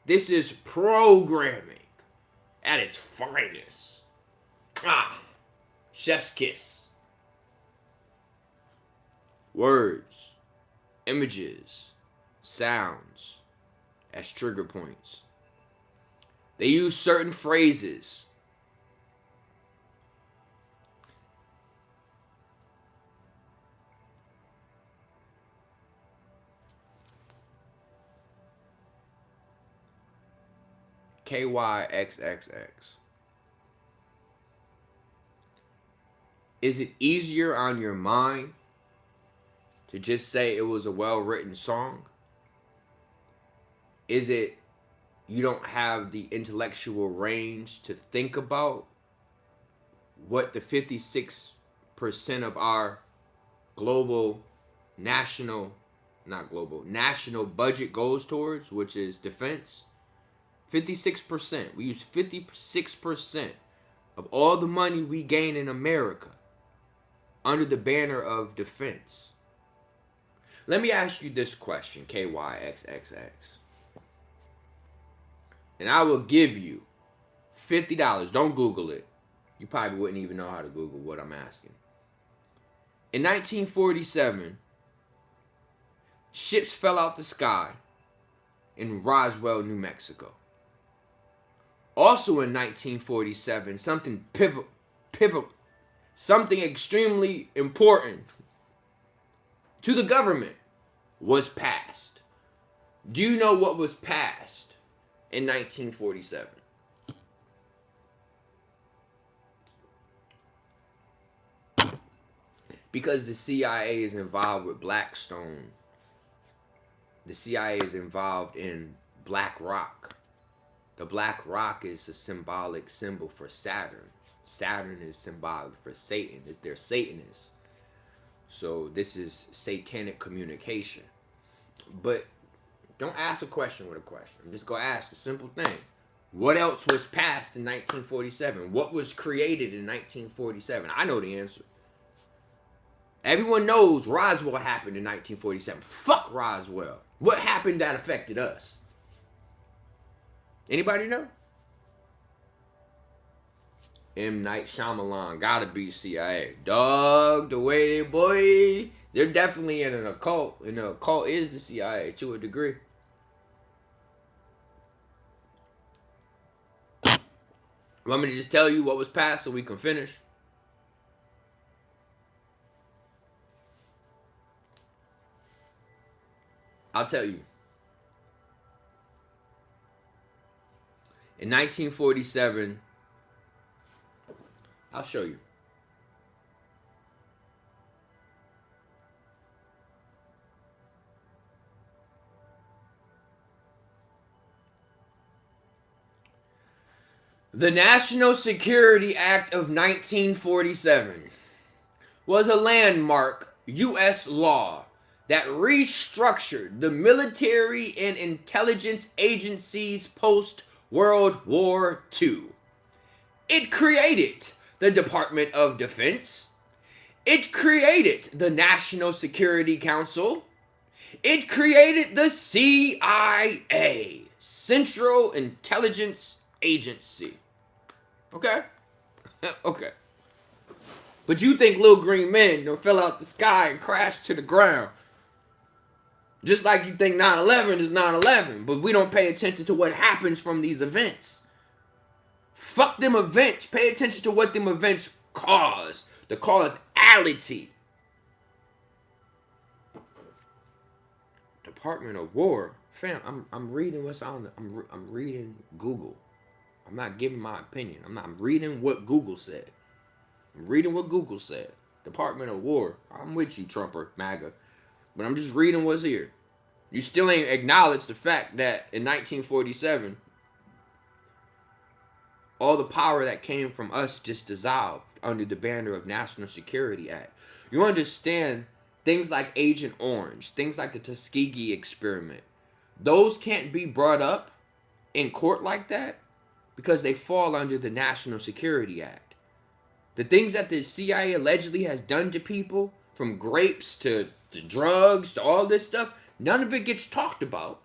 This is programming at its finest. Chef's kiss. Words, images, sounds as trigger points. They use certain phrases. KYXXX. Is it easier on your mind to just say it was a well-written song? Is it you don't have the intellectual range to think about what the 56% of our national budget goes towards, which is defense? 56%. We use 56% of all the money we gain in America under the banner of defense. Let me ask you this question, KYXXX. And I will give you $50. Don't Google it. You probably wouldn't even know how to Google what I'm asking. In 1947, ships fell out the sky in Roswell, New Mexico. Also in 1947, something something extremely important to the government was passed. Do you know what was passed in 1947? Because the CIA is involved with Blackstone. The CIA is involved in Black Rock. The Black Rock is a symbolic symbol for Saturn. Saturn is symbolic for Satan. They're Satanists. So this is satanic communication. But don't ask a question with a question. I'm just going to ask a simple thing. What else was passed in 1947? What was created in 1947? I know the answer. Everyone knows Roswell happened in 1947. Fuck Roswell. What happened that affected us? Anybody know? M. Night Shyamalan gotta be CIA. Dog, the way they, boy, they're definitely in an occult. And the occult is the CIA to a degree. Want me to just tell you what was passed so we can finish? I'll tell you. In 1947, I'll show you. The National Security Act of 1947 was a landmark U.S. law that restructured the military and intelligence agencies post-World War II. It created the Department of Defense. It created the National Security Council. It created the CIA, Central Intelligence Agency. Okay? Okay. But you think little green men fell out the sky and crashed to the ground. Just like you think 9/11 is 9/11, but we don't pay attention to what happens from these events. Fuck them events. Pay attention to what them events cause. The causality. Department of War. Fam, I'm reading what's on the, I'm reading Google. I'm not giving my opinion. I'm reading what Google said. I'm reading what Google said. Department of War. I'm with you, Trumper, MAGA. But I'm just reading what's here. You still ain't acknowledged the fact that in 1947, all the power that came from us just dissolved under the banner of National Security Act. You understand things like Agent Orange, things like the Tuskegee experiment. Those can't be brought up in court like that because they fall under the National Security Act. The things that the CIA allegedly has done to people, from grapes to drugs to all this stuff, none of it gets talked about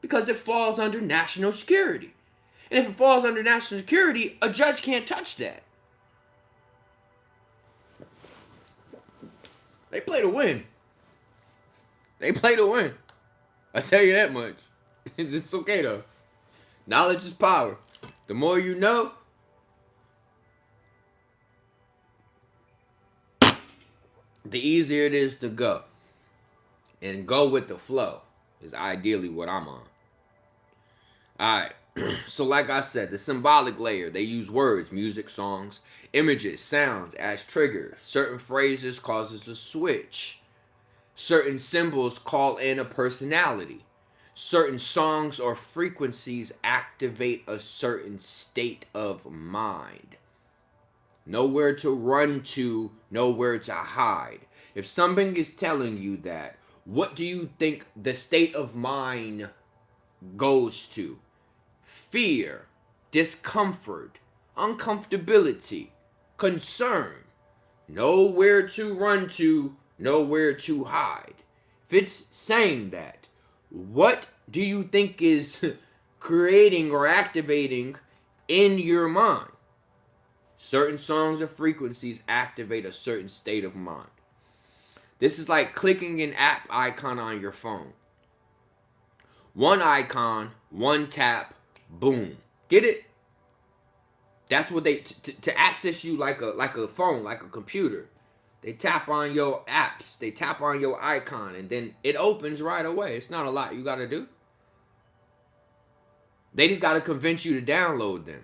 because it falls under national security. And if it falls under national security, a judge can't touch that. They play to win. They play to win. I tell you that much. It's okay though. Knowledge is power. The more you know, the easier it is to go. And go with the flow is ideally what I'm on. Alright. So like I said, the symbolic layer, they use words, music, songs, images, sounds as triggers. Certain phrases causes a switch. Certain symbols call in a personality. Certain songs or frequencies activate a certain state of mind. Nowhere to run to, nowhere to hide. If something is telling you that, what do you think the state of mind goes to? Fear, discomfort, uncomfortability, concern. Nowhere to run to, nowhere to hide. If it's saying that, what do you think is creating or activating in your mind? Certain songs and frequencies activate a certain state of mind. This is like clicking an app icon on your phone. One icon, one tap, boom. Get it? That's what they to access you like a phone, like a computer. They tap on your apps, they tap on your icon, and then it opens right away. It's not a lot you gotta do. They just gotta convince you to download them.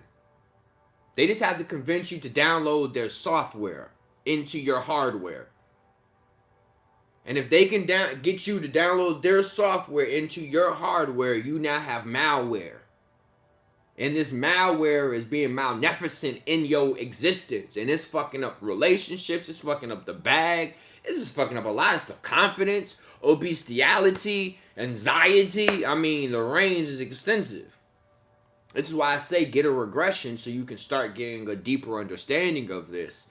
They just have to convince you to download their software into your hardware. And if they can get you to download their software into your hardware, you now have malware. And this malware is being malneficent in your existence. And it's fucking up relationships. It's fucking up the bag. This is fucking up a lot of stuff. Confidence, bestiality, anxiety. I mean, the range is extensive. This is why I say get a regression so you can start getting a deeper understanding of this.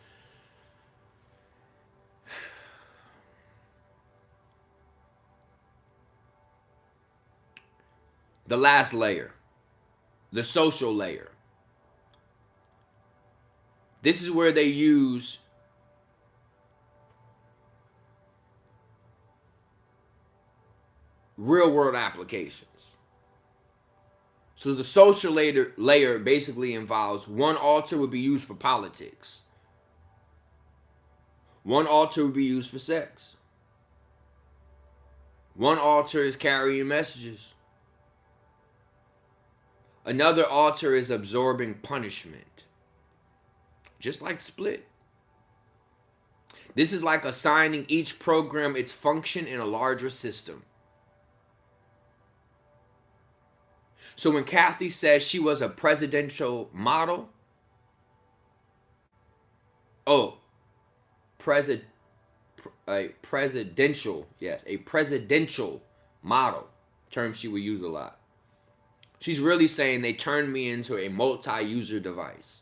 The last layer. The social layer. This is where they use real world applications. So the social layer basically involves one altar would be used for politics. One altar would be used for sex. One altar is carrying messages. Another altar is absorbing punishment. Just like Split. This is like assigning each program its function in a larger system. So when Kathy says she was a presidential model, a presidential model, term she would use a lot. She's really saying they turned me into a multi-user device.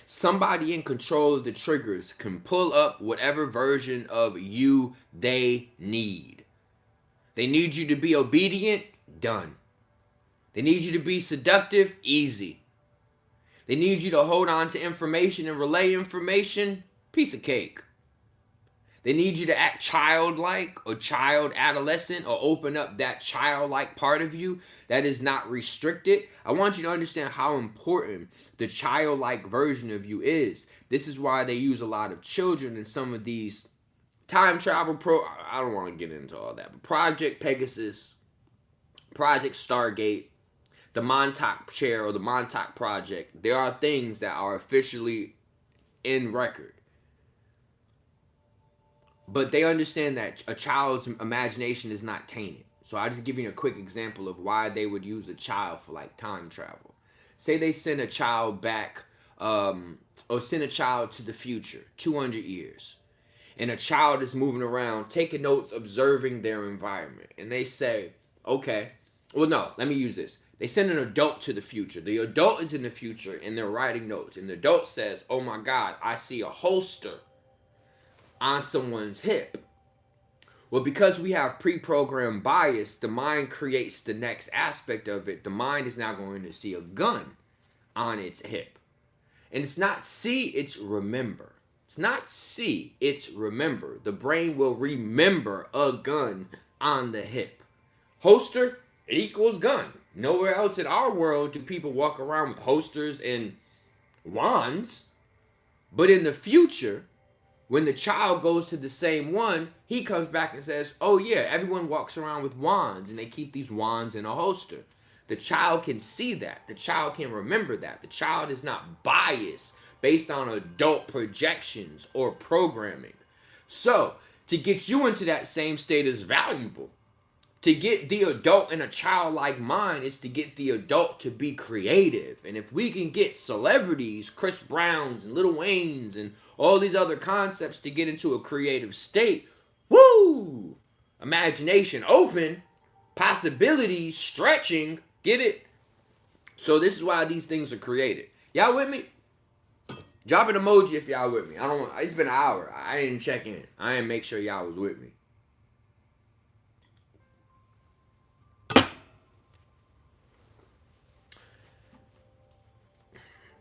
Somebody in control of the triggers can pull up whatever version of you they need. They need you to be obedient, done. They need you to be seductive, easy. They need you to hold on to information and relay information, piece of cake. They need you to act childlike or child adolescent or open up that childlike part of you that is not restricted. I want you to understand how important the childlike version of you is. This is why they use a lot of children in some of these time travel I don't want to get into all that. But Project Pegasus, Project Stargate, the Montauk Chair or the Montauk Project, there are things that are officially in record. But they understand that a child's imagination is not tainted. So I'll just give you a quick example of why they would use a child for like time travel. Say they send a child back, or send a child to the future, 200 years. And a child is moving around, taking notes, observing their environment. And they say, okay, well, no, let me use this. They send an adult to the future. The adult is in the future and they're writing notes. And the adult says, oh my God, I see a holster on someone's hip. Well, because we have pre-programmed bias, the mind creates the next aspect of it. The mind is now going to see a gun on its hip. And it's not see, it's remember. It's not see, it's remember. The brain will remember a gun on the hip. Holster, it equals gun. Nowhere else in our world do people walk around with holsters and wands. But in the future, when the child goes to the same one, he comes back and says, oh yeah, everyone walks around with wands and they keep these wands in a holster. The child can see that. The child can remember that. The child is not biased based on adult projections or programming. So, to get you into that same state is valuable. To get the adult in a childlike mind is to get the adult to be creative. And if we can get celebrities, Chris Browns and Lil Waynes and all these other concepts to get into a creative state, woo! Imagination open, possibilities stretching, get it? So this is why these things are created. Y'all with me? Drop an emoji if y'all with me. I don't want, it's been an hour. I didn't check in. I didn't make sure y'all was with me.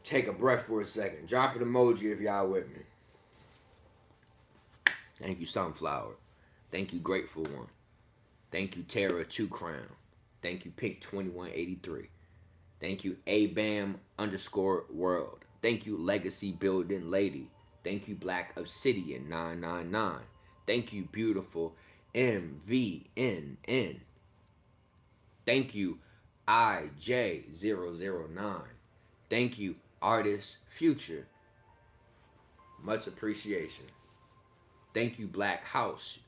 Take a breath for a second. Drop an emoji if y'all with me. Thank you, Sunflower. Thank you, Grateful One. Thank you, Tara 2 Crown. Thank you, Pink 2183. Thank you, ABAM_world. Thank you, Legacy Building Lady. Thank you, Black Obsidian 999. Thank you, beautiful MVNN. Thank you, IJ009. Thank you, Artist Future. Much appreciation. Thank you, Black House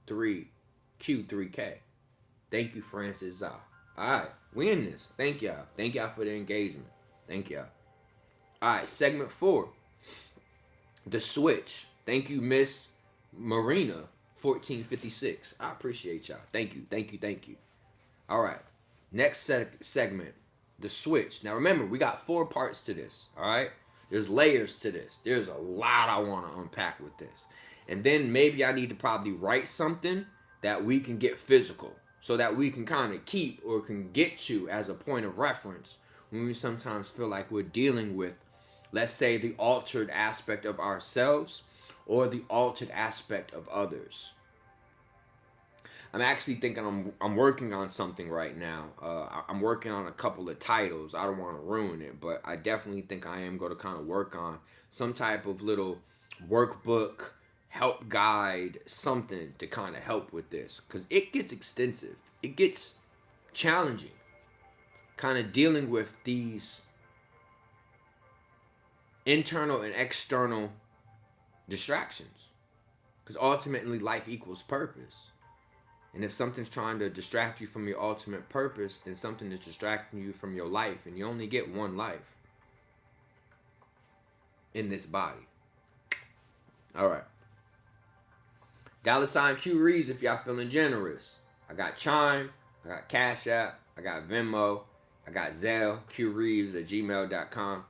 3Q3K. Thank you, Francis Zah. Alright, we in this. Thank y'all. Thank y'all for the engagement. Thank y'all. Alright, segment 4. The Switch. Thank you, Miss Marina 1456. I appreciate y'all. Thank you. Thank you. Thank you. Alright. Next segment. The Switch. Now remember, we got 4 parts to this. Alright? There's layers to this. There's a lot I want to unpack with this. And then maybe I need to probably write something that we can get physical, so that we can kind of keep or can get to as a point of reference when we sometimes feel like we're dealing with, let's say, the altered aspect of ourselves or the altered aspect of others. I'm actually thinking I'm working on something right now. I'm working on a couple of titles. I don't want to ruin it, but I definitely think I am going to kind of work on some type of little workbook, help guide, something to kind of help with this, because it gets extensive. It gets challenging, kind of dealing with these internal and external distractions, because ultimately life equals purpose. And if something's trying to distract you from your ultimate purpose, then something is distracting you from your life, and you only get one life in this body. All right. $ CueReaves if y'all feeling generous. I got Chime, I got Cashapp, I got Venmo, I got Zelle, CueReaves@gmail.com.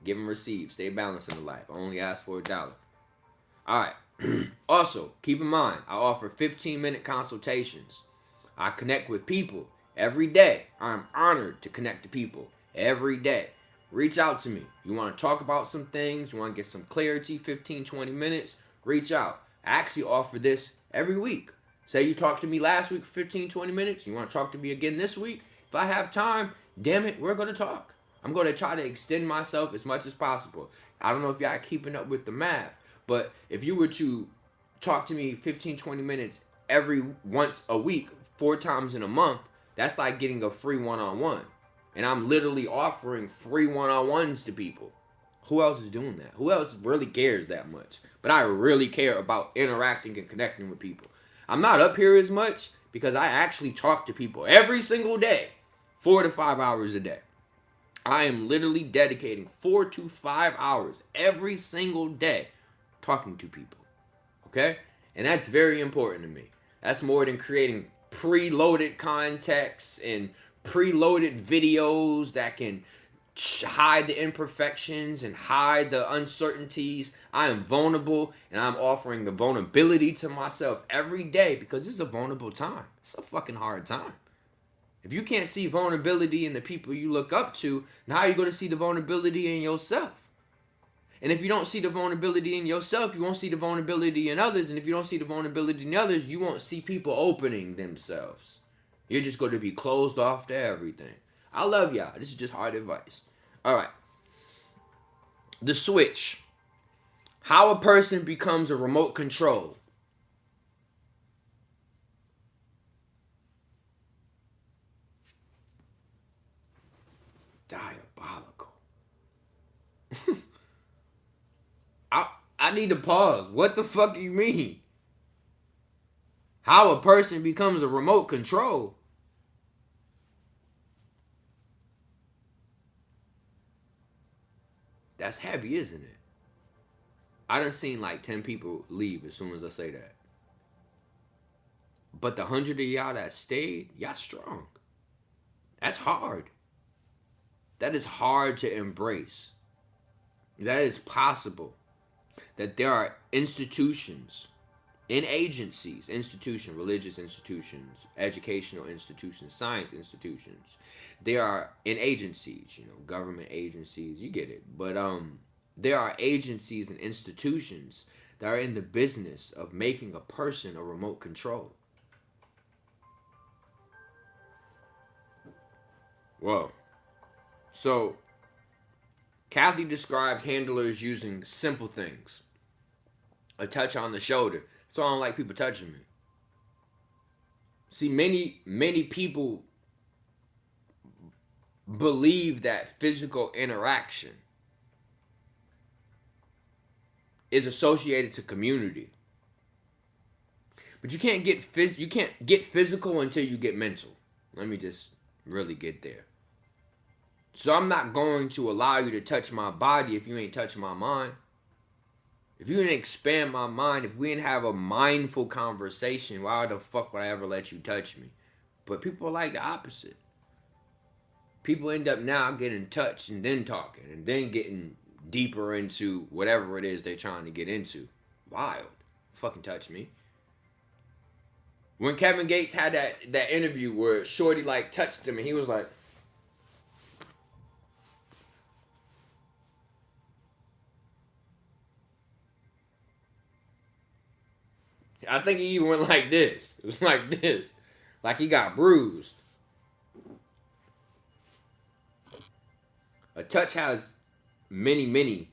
Give and receive. Stay balanced in life. I only ask for $1. All right. Also, keep in mind, I offer 15-minute consultations. I connect with people every day. I'm honored to connect to people every day. Reach out to me. You want to talk about some things, you want to get some clarity, 15, 20 minutes, reach out. I actually offer this every week. Say you talked to me last week for 15, 20 minutes. You want to talk to me again this week? If I have time, damn it, we're going to talk. I'm going to try to extend myself as much as possible. I don't know if y'all are keeping up with the math, but if you were to talk to me 15, 20 minutes once a week, 4 times in a month, that's like getting a free one-on-one. And I'm literally offering free one-on-ones to people. Who else is doing that? Who else really cares that much? But I really care about interacting and connecting with people. I'm not up here as much because I actually talk to people every single day, 4 to 5 hours a day. I am literally dedicating 4 to 5 hours every single day talking to people. Okay? And that's very important to me. That's more than creating preloaded context and preloaded videos that can hide the imperfections and hide the uncertainties. I am vulnerable, and I'm offering the vulnerability to myself every day because it's a vulnerable time. It's a fucking hard time. If you can't see vulnerability in the people you look up to, now how are you going to see the vulnerability in yourself? And if you don't see the vulnerability in yourself, you won't see the vulnerability in others. And if you don't see the vulnerability in others, you won't see people opening themselves. You're just going to be closed off to everything. I love y'all. This is just hard advice. All right. The Switch. How a person becomes a remote control. Diabolical. I need to pause. What the fuck do you mean? How a person becomes a remote control? That's heavy, isn't it? I done seen like 10 people leave as soon as I say that. But the 100 of y'all that stayed, y'all strong. That's hard. That is hard to embrace. that it's possible that there are institutions in agencies, religious institutions, educational institutions, science institutions. There are in agencies, government agencies, you get it. But there are agencies and institutions that are in the business of making a person a remote control. Whoa. So Kathy describes handlers using simple things. A touch on the shoulder. So I don't like people touching me. See, many people believe that physical interaction is associated to community. But you can't get physical until you get mental. Let me just really get there. So I'm not going to allow you to touch my body if you ain't touching my mind. If you didn't expand my mind, if we didn't have a mindful conversation, why the fuck would I ever let you touch me? But people are like the opposite. People end up now getting touched and then talking and then getting deeper into whatever it is they're trying to get into. Wild. Fucking touch me. When Kevin Gates had that interview where Shorty like touched him and he was like, I think he even went like this. It was like this. Like he got bruised. A touch has many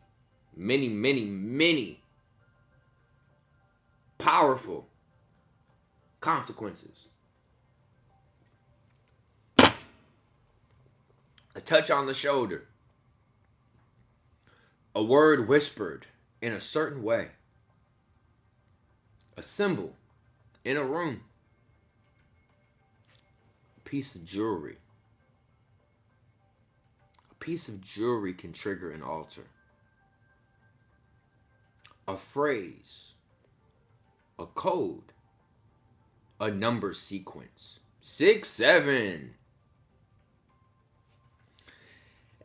powerful consequences. A touch on the shoulder. A word whispered in a certain way. A symbol in a room. A piece of jewelry. A piece of jewelry can trigger an altar. A phrase. A code. A number sequence. 6, 7.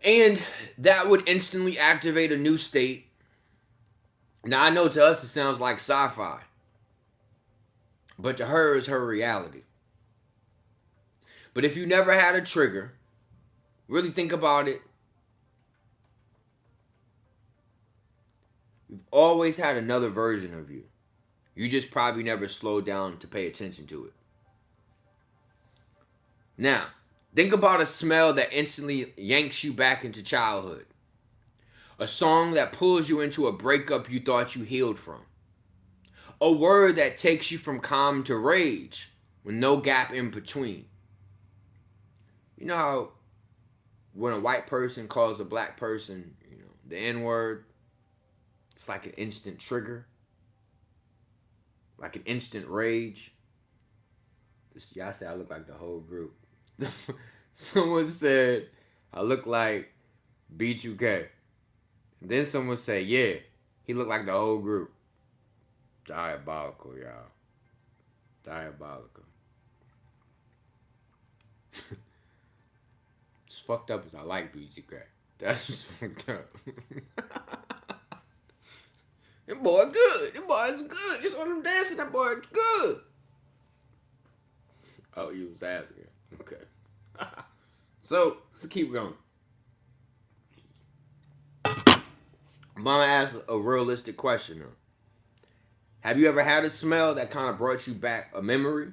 And that would instantly activate a new state. Now I know to us it sounds like sci-fi. But to her is her reality. But if you never had a trigger, really think about it. You've always had another version of you. You just probably never slowed down to pay attention to it. Now, think about a smell that instantly yanks you back into childhood. A song that pulls you into a breakup you thought you healed from. A word that takes you from calm to rage with no gap in between. You know how when a white person calls a black person, the N-word, it's like an instant trigger. Like an instant rage. Y'all say I look like the whole group. Someone said I look like B2K. And then someone said, yeah, he looked like the whole group. Diabolical, y'all. Diabolical. It's fucked up as I like B2K. That's what's fucked up. That boy good. That boy's good. Just when I'm dancing, that boy's good. Oh, you was asking. Okay. So, let's keep going. Mama asked a realistic question though. Have you ever had a smell that kind of brought you back a memory?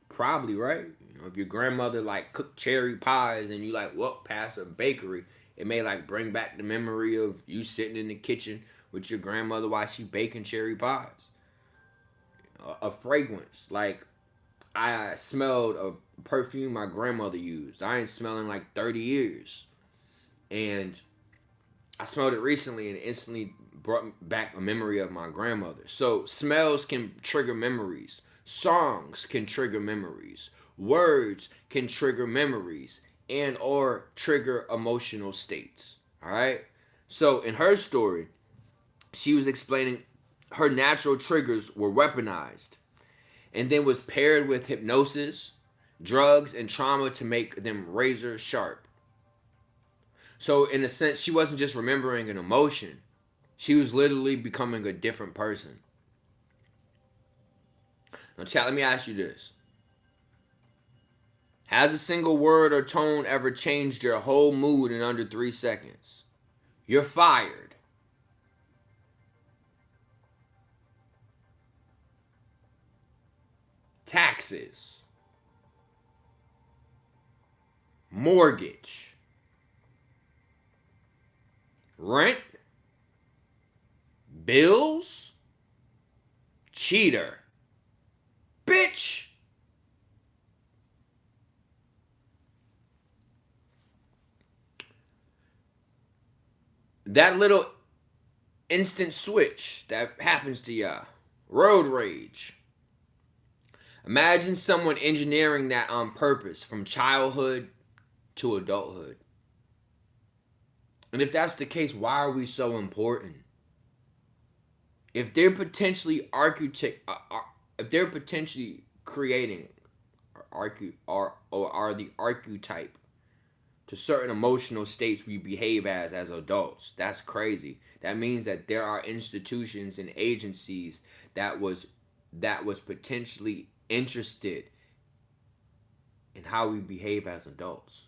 Probably, right? If your grandmother like cooked cherry pies and you like walk past a bakery, it may like bring back the memory of you sitting in the kitchen with your grandmother while she baking cherry pies. A fragrance, like I smelled a perfume my grandmother used. I ain't smelling like 30 years. And I smelled it recently and it instantly brought back a memory of my grandmother. So smells can trigger memories. Songs can trigger memories. Words can trigger memories and or trigger emotional states. All right? So in her story, she was explaining her natural triggers were weaponized and then was paired with hypnosis, drugs, and trauma to make them razor sharp. So in a sense, she wasn't just remembering an emotion. She was literally becoming a different person. Now, chat, let me ask you this. Has a single word or tone ever changed your whole mood in under 3 seconds? You're fired. Taxes. Mortgage. Rent. Bills. Cheater. Bitch. That little instant switch that happens to y'all. Road rage. Imagine someone engineering that on purpose from childhood to adulthood. And if that's the case, why are we so important? If they're potentially if they're potentially creating or are the archetype to certain emotional states we behave as adults, that's crazy. That means that there are institutions and agencies that was potentially interested in how we behave as adults.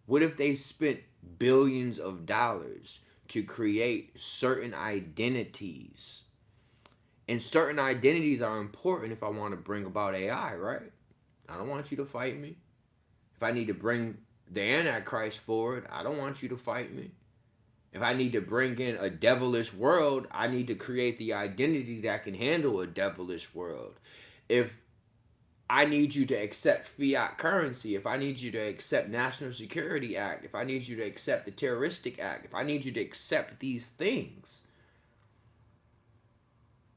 What if they spent billions of dollars to create certain identities? And certain identities are important if I want to bring about AI, right? I don't want you to fight me. If I need to bring the Antichrist forward, I don't want you to fight me. If I need to bring in a devilish world, I need to create the identity that can handle a devilish world. If I need you to accept fiat currency, if I need you to accept National Security Act, if I need you to accept the Terroristic Act, if I need you to accept these things,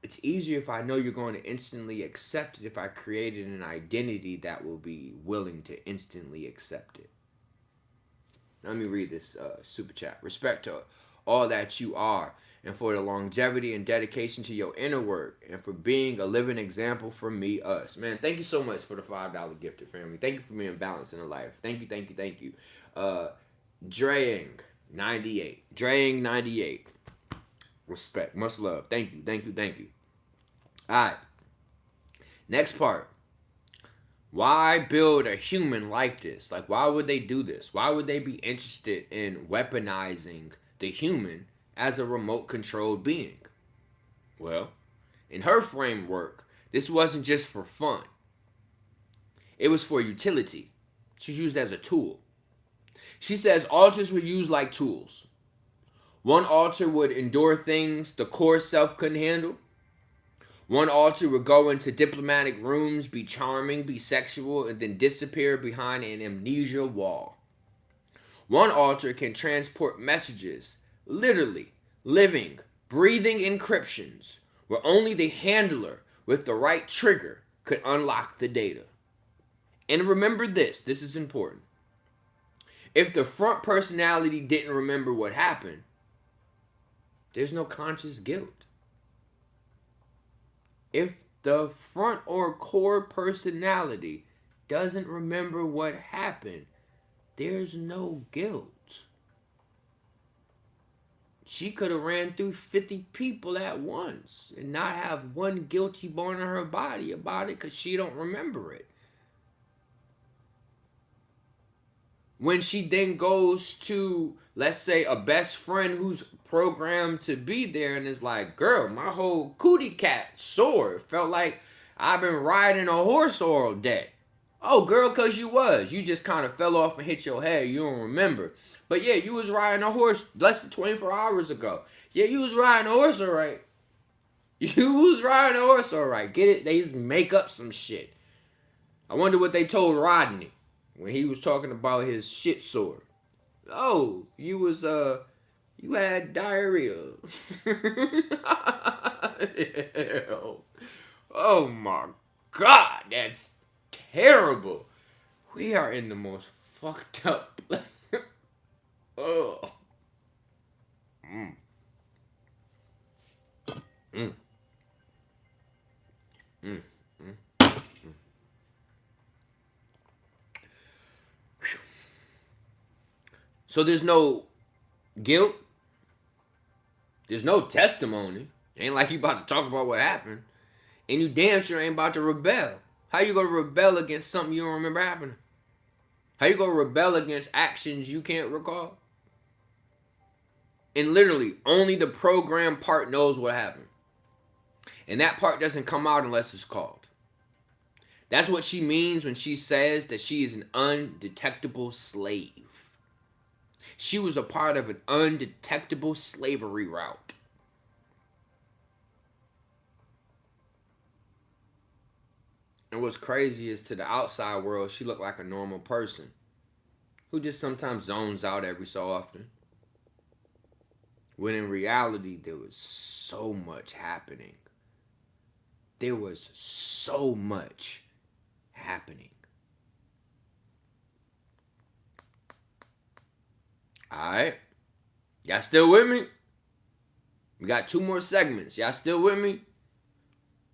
it's easier if I know you're going to instantly accept it if I created an identity that will be willing to instantly accept it. Let me read this super chat. Respect to all that you are, and for the longevity and dedication to your inner work, and for being a living example for me, us. Man, thank you so much for the $5 gifted, family. Thank you for being balanced in life. Thank you, thank you, thank you. Draying98. Draying98. Respect. Much love. Thank you, thank you, thank you. Alright. Next part. Why build a human like this? Like, why would they do this? Why would they be interested in weaponizing the human as a remote controlled being? Well, in her framework, this wasn't just for fun. It was for utility. She's used as a tool. She says altars were used like tools. One altar would endure things the core self couldn't handle. One altar would go into diplomatic rooms, be charming, be sexual, and then disappear behind an amnesia wall. One altar can transport messages, literally, living, breathing encryptions, where only the handler with the right trigger could unlock the data. And remember this is important. If the front personality didn't remember what happened, there's no conscious guilt. If the front or core personality doesn't remember what happened, there's no guilt. She could have ran through 50 people at once and not have one guilty bone in her body about it because she don't remember it. When she then goes to, let's say, a best friend who's programmed to be there and is like, girl, my whole cootie cat sore. Felt like I've been riding a horse all day. Oh, girl, because you just kind of fell off and hit your head. You don't remember. But yeah, you was riding a horse less than 24 hours ago. Yeah, you was riding a horse all right. You was riding a horse all right. Get it? They just make up some shit. I wonder what they told Rodney when he was talking about his shit sore. Oh, you had diarrhea. Oh my God, that's terrible. We are in the most fucked up. Oh. Mm. Mm. Mm. Mm. So there's no guilt, There's no testimony. Ain't like you about to talk about what happened. And you damn sure ain't about to rebel. How you gonna rebel against something you don't remember happening? How you gonna rebel against actions you can't recall? And literally, only the program part knows what happened. And that part doesn't come out unless it's called. That's what she means when she says that she is an undetectable slave. She was a part of an undetectable slavery route. And what's crazy is, to the outside world, she looked like a normal person who just sometimes zones out every so often. When in reality, there was so much happening. There was so much happening. Alright. Y'all still with me? We got 2 more segments. Y'all still with me?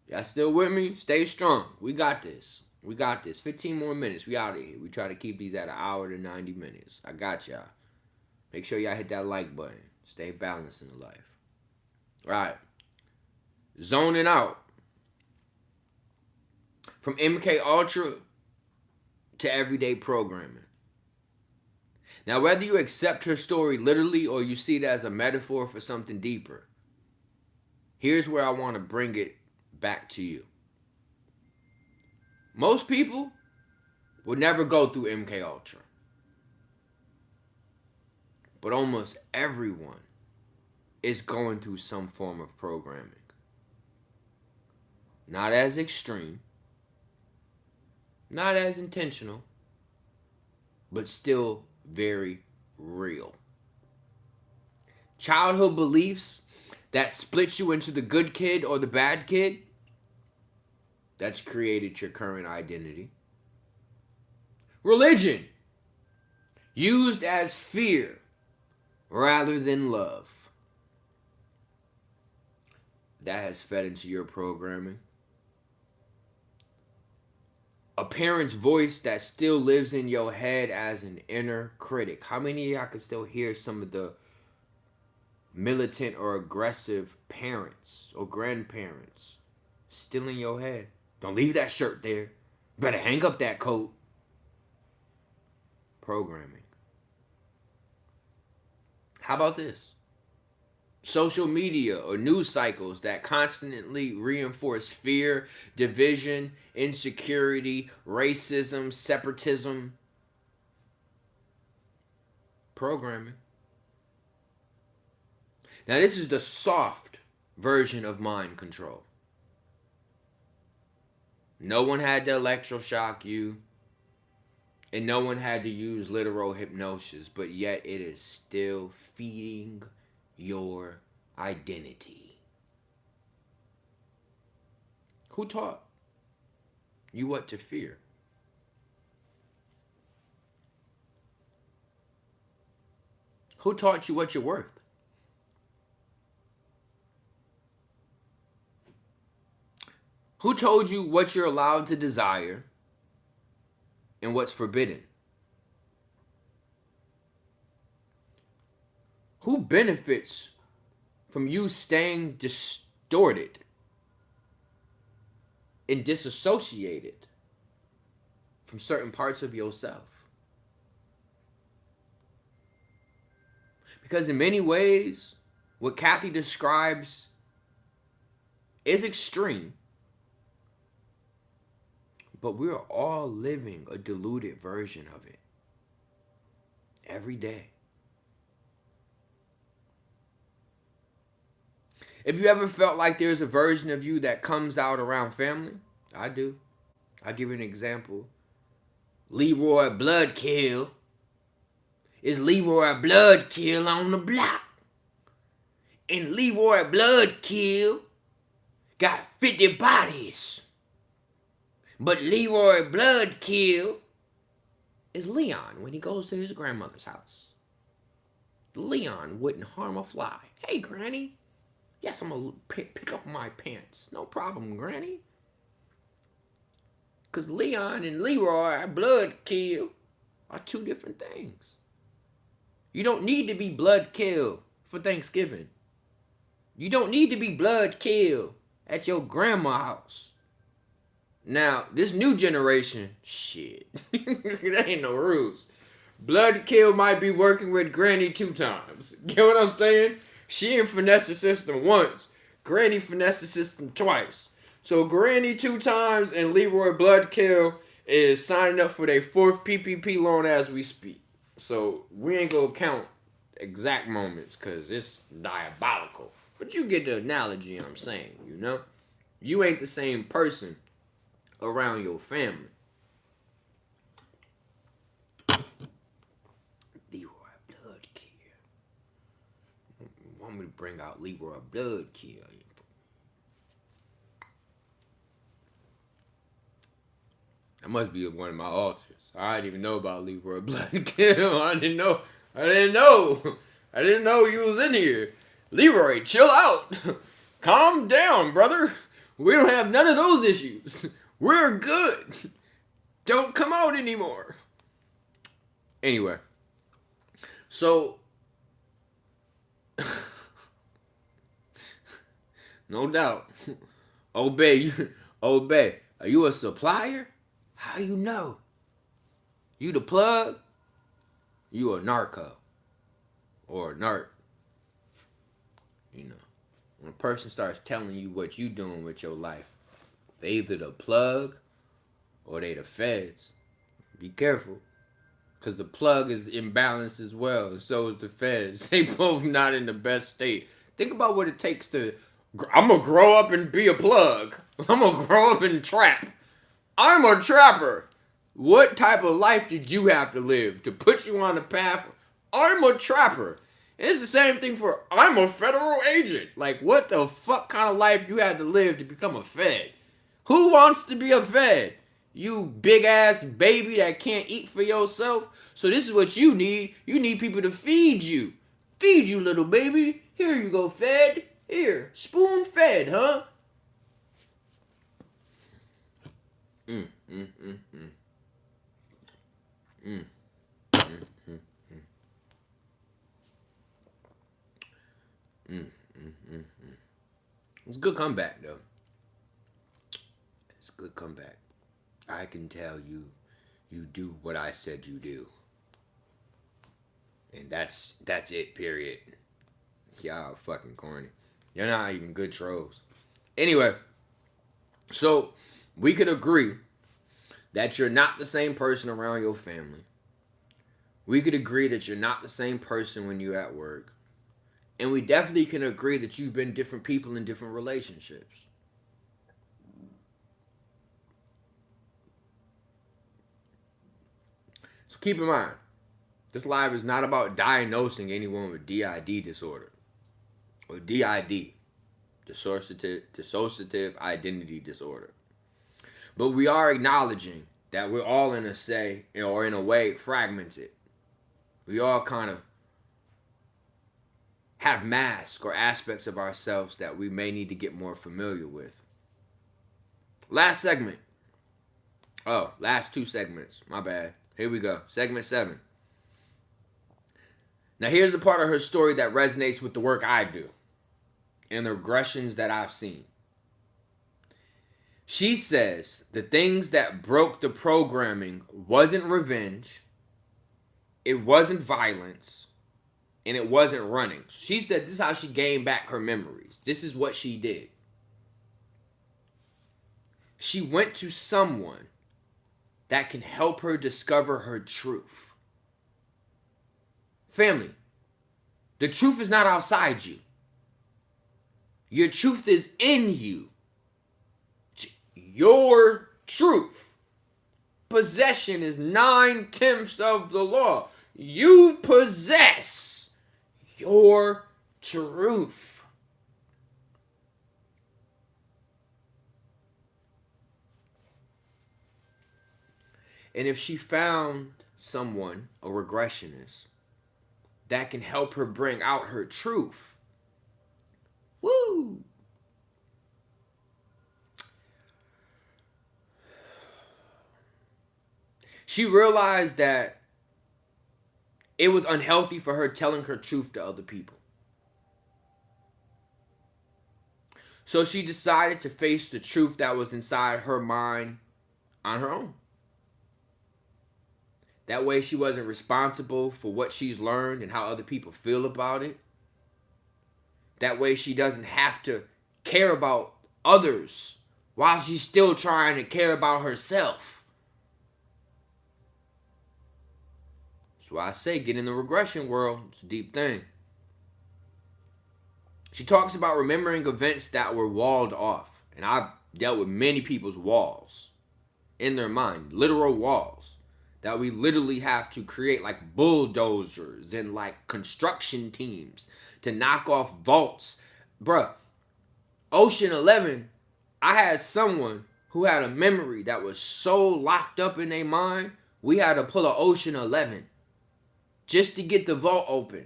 Y'all still with me? Stay strong. We got this. We got this. 15 more minutes. We out of here. We try to keep these at an hour to 90 minutes. I got y'all. Make sure y'all hit that like button. Stay balanced in life. Alright. Zoning out. From MK Ultra to everyday programming. Now, whether you accept her story literally or you see it as a metaphor for something deeper, here's where I want to bring it back to you. Most people will never go through MK Ultra. But almost everyone is going through some form of programming. Not as extreme, not as intentional, but still very real. Childhood beliefs that split you into the good kid or the bad kid, that's created your current identity. Religion, used as fear rather than love, that has fed into your programming. A parent's voice that still lives in your head as an inner critic. How many of y'all can still hear some of the militant or aggressive parents or grandparents still in your head? Don't leave that shirt there. Better hang up that coat. Programming. How about this? Social media or news cycles that constantly reinforce fear, division, insecurity, racism, separatism. Programming. Now, this is the soft version of mind control. No one had to electroshock you, and no one had to use literal hypnosis, but yet it is still feeding your identity. Who taught you what to fear? Who taught you what you're worth? Who told you what you're allowed to desire and what's forbidden? Who benefits from you staying distorted and disassociated from certain parts of yourself? Because in many ways, what Kathy describes is extreme, but we're all living a diluted version of it every day. If you ever felt like there's a version of you that comes out around family, I do. I'll give you an example. Leroy Bloodkill is Leroy Bloodkill on the block. And Leroy Bloodkill got 50 bodies. But Leroy Bloodkill is Leon when he goes to his grandmother's house. Leon wouldn't harm a fly. Hey, Granny. Yes, I'm going to pick up my pants. No problem, Granny. Because Leon and Leroy Bloodkill are 2 different things. You don't need to be Bloodkill for Thanksgiving. You don't need to be blood killed at your grandma's house. Now, this new generation, shit, that ain't no rules. Blood kill might be working with Granny 2 times. Get what I'm saying? She didn't finesse the system once. Granny finessed the system twice. So Granny 2 times and Leroy Bloodkill is signing up for their 4th PPP loan as we speak. So we ain't gonna count exact moments because it's diabolical. But you get the analogy I'm saying, you know? You ain't the same person around your family. Leroy Bloodkill. Want me to bring out Leroy Bloodkill? That must be one of my altars. I didn't even know about Leroy Bloodkill. I didn't know. I didn't know you was in here. Leroy, chill out. Calm down, brother. We don't have none of those issues. We're good. Don't come out anymore. Anyway. So, no doubt. Obey. Obey. Are you a supplier? How you know? You the plug? You a narco. Or a narc. You know. When a person starts telling you what you doing with your life, they either the plug or they the feds. Be careful. Because the plug is imbalanced as well. And so is the feds. They both not in the best state. Think about what it takes to... I'm going to grow up and be a plug. I'm going to grow up and trap. I'm a trapper. What type of life did you have to live to put you on the path? I'm a trapper. And it's the same thing for I'm a federal agent. Like, what the fuck kind of life you had to live to become a fed? Who wants to be a fed? You big ass baby that can't eat for yourself. So this is what you need. You need people to feed you. Feed you, little baby. Here you go, fed. Here, spoon fed, huh? Mm, mm, mm, mm. Mm. Mm, mm, mm. Mm, mm, mm, mm. It's a good comeback, though. It's a good comeback. I can tell you do what I said you do. And that's it, period. Y'all fucking corny. You're not even good trolls. Anyway, so we could agree that you're not the same person around your family. We could agree that you're not the same person when you're at work. And we definitely can agree that you've been different people in different relationships. So keep in mind, this live is not about diagnosing anyone with DID disorder. Or DID, dissociative identity disorder. But we are acknowledging that we're all in a way fragmented. We all kind of have masks or aspects of ourselves that we may need to get more familiar with. Last segment. Oh, last 2 segments. My bad. Here we go. Segment 7. Now here's the part of her story that resonates with the work I do and the regressions that I've seen. She says the things that broke the programming wasn't revenge, it wasn't violence, and it wasn't running. She said this is how she gained back her memories. This is what she did. She went to someone that can help her discover her truth. Family, the truth is not outside you. Your truth is in you. Your truth. Possession is 9/10 of the law. You possess your truth. And if she found someone, a regressionist, that can help her bring out her truth, woo! She realized that it was unhealthy for her telling her truth to other people. So she decided to face the truth that was inside her mind on her own. That way she wasn't responsible for what she's learned and how other people feel about it. That way she doesn't have to care about others while she's still trying to care about herself. That's why I say get in the regression world. It's a deep thing. She talks about remembering events that were walled off. And I've dealt with many people's walls in their mind, literal walls that we literally have to create like bulldozers and like construction teams to knock off vaults. Bruh, Ocean 11, I had someone who had a memory that was so locked up in their mind, we had to pull an Ocean 11 just to get the vault open.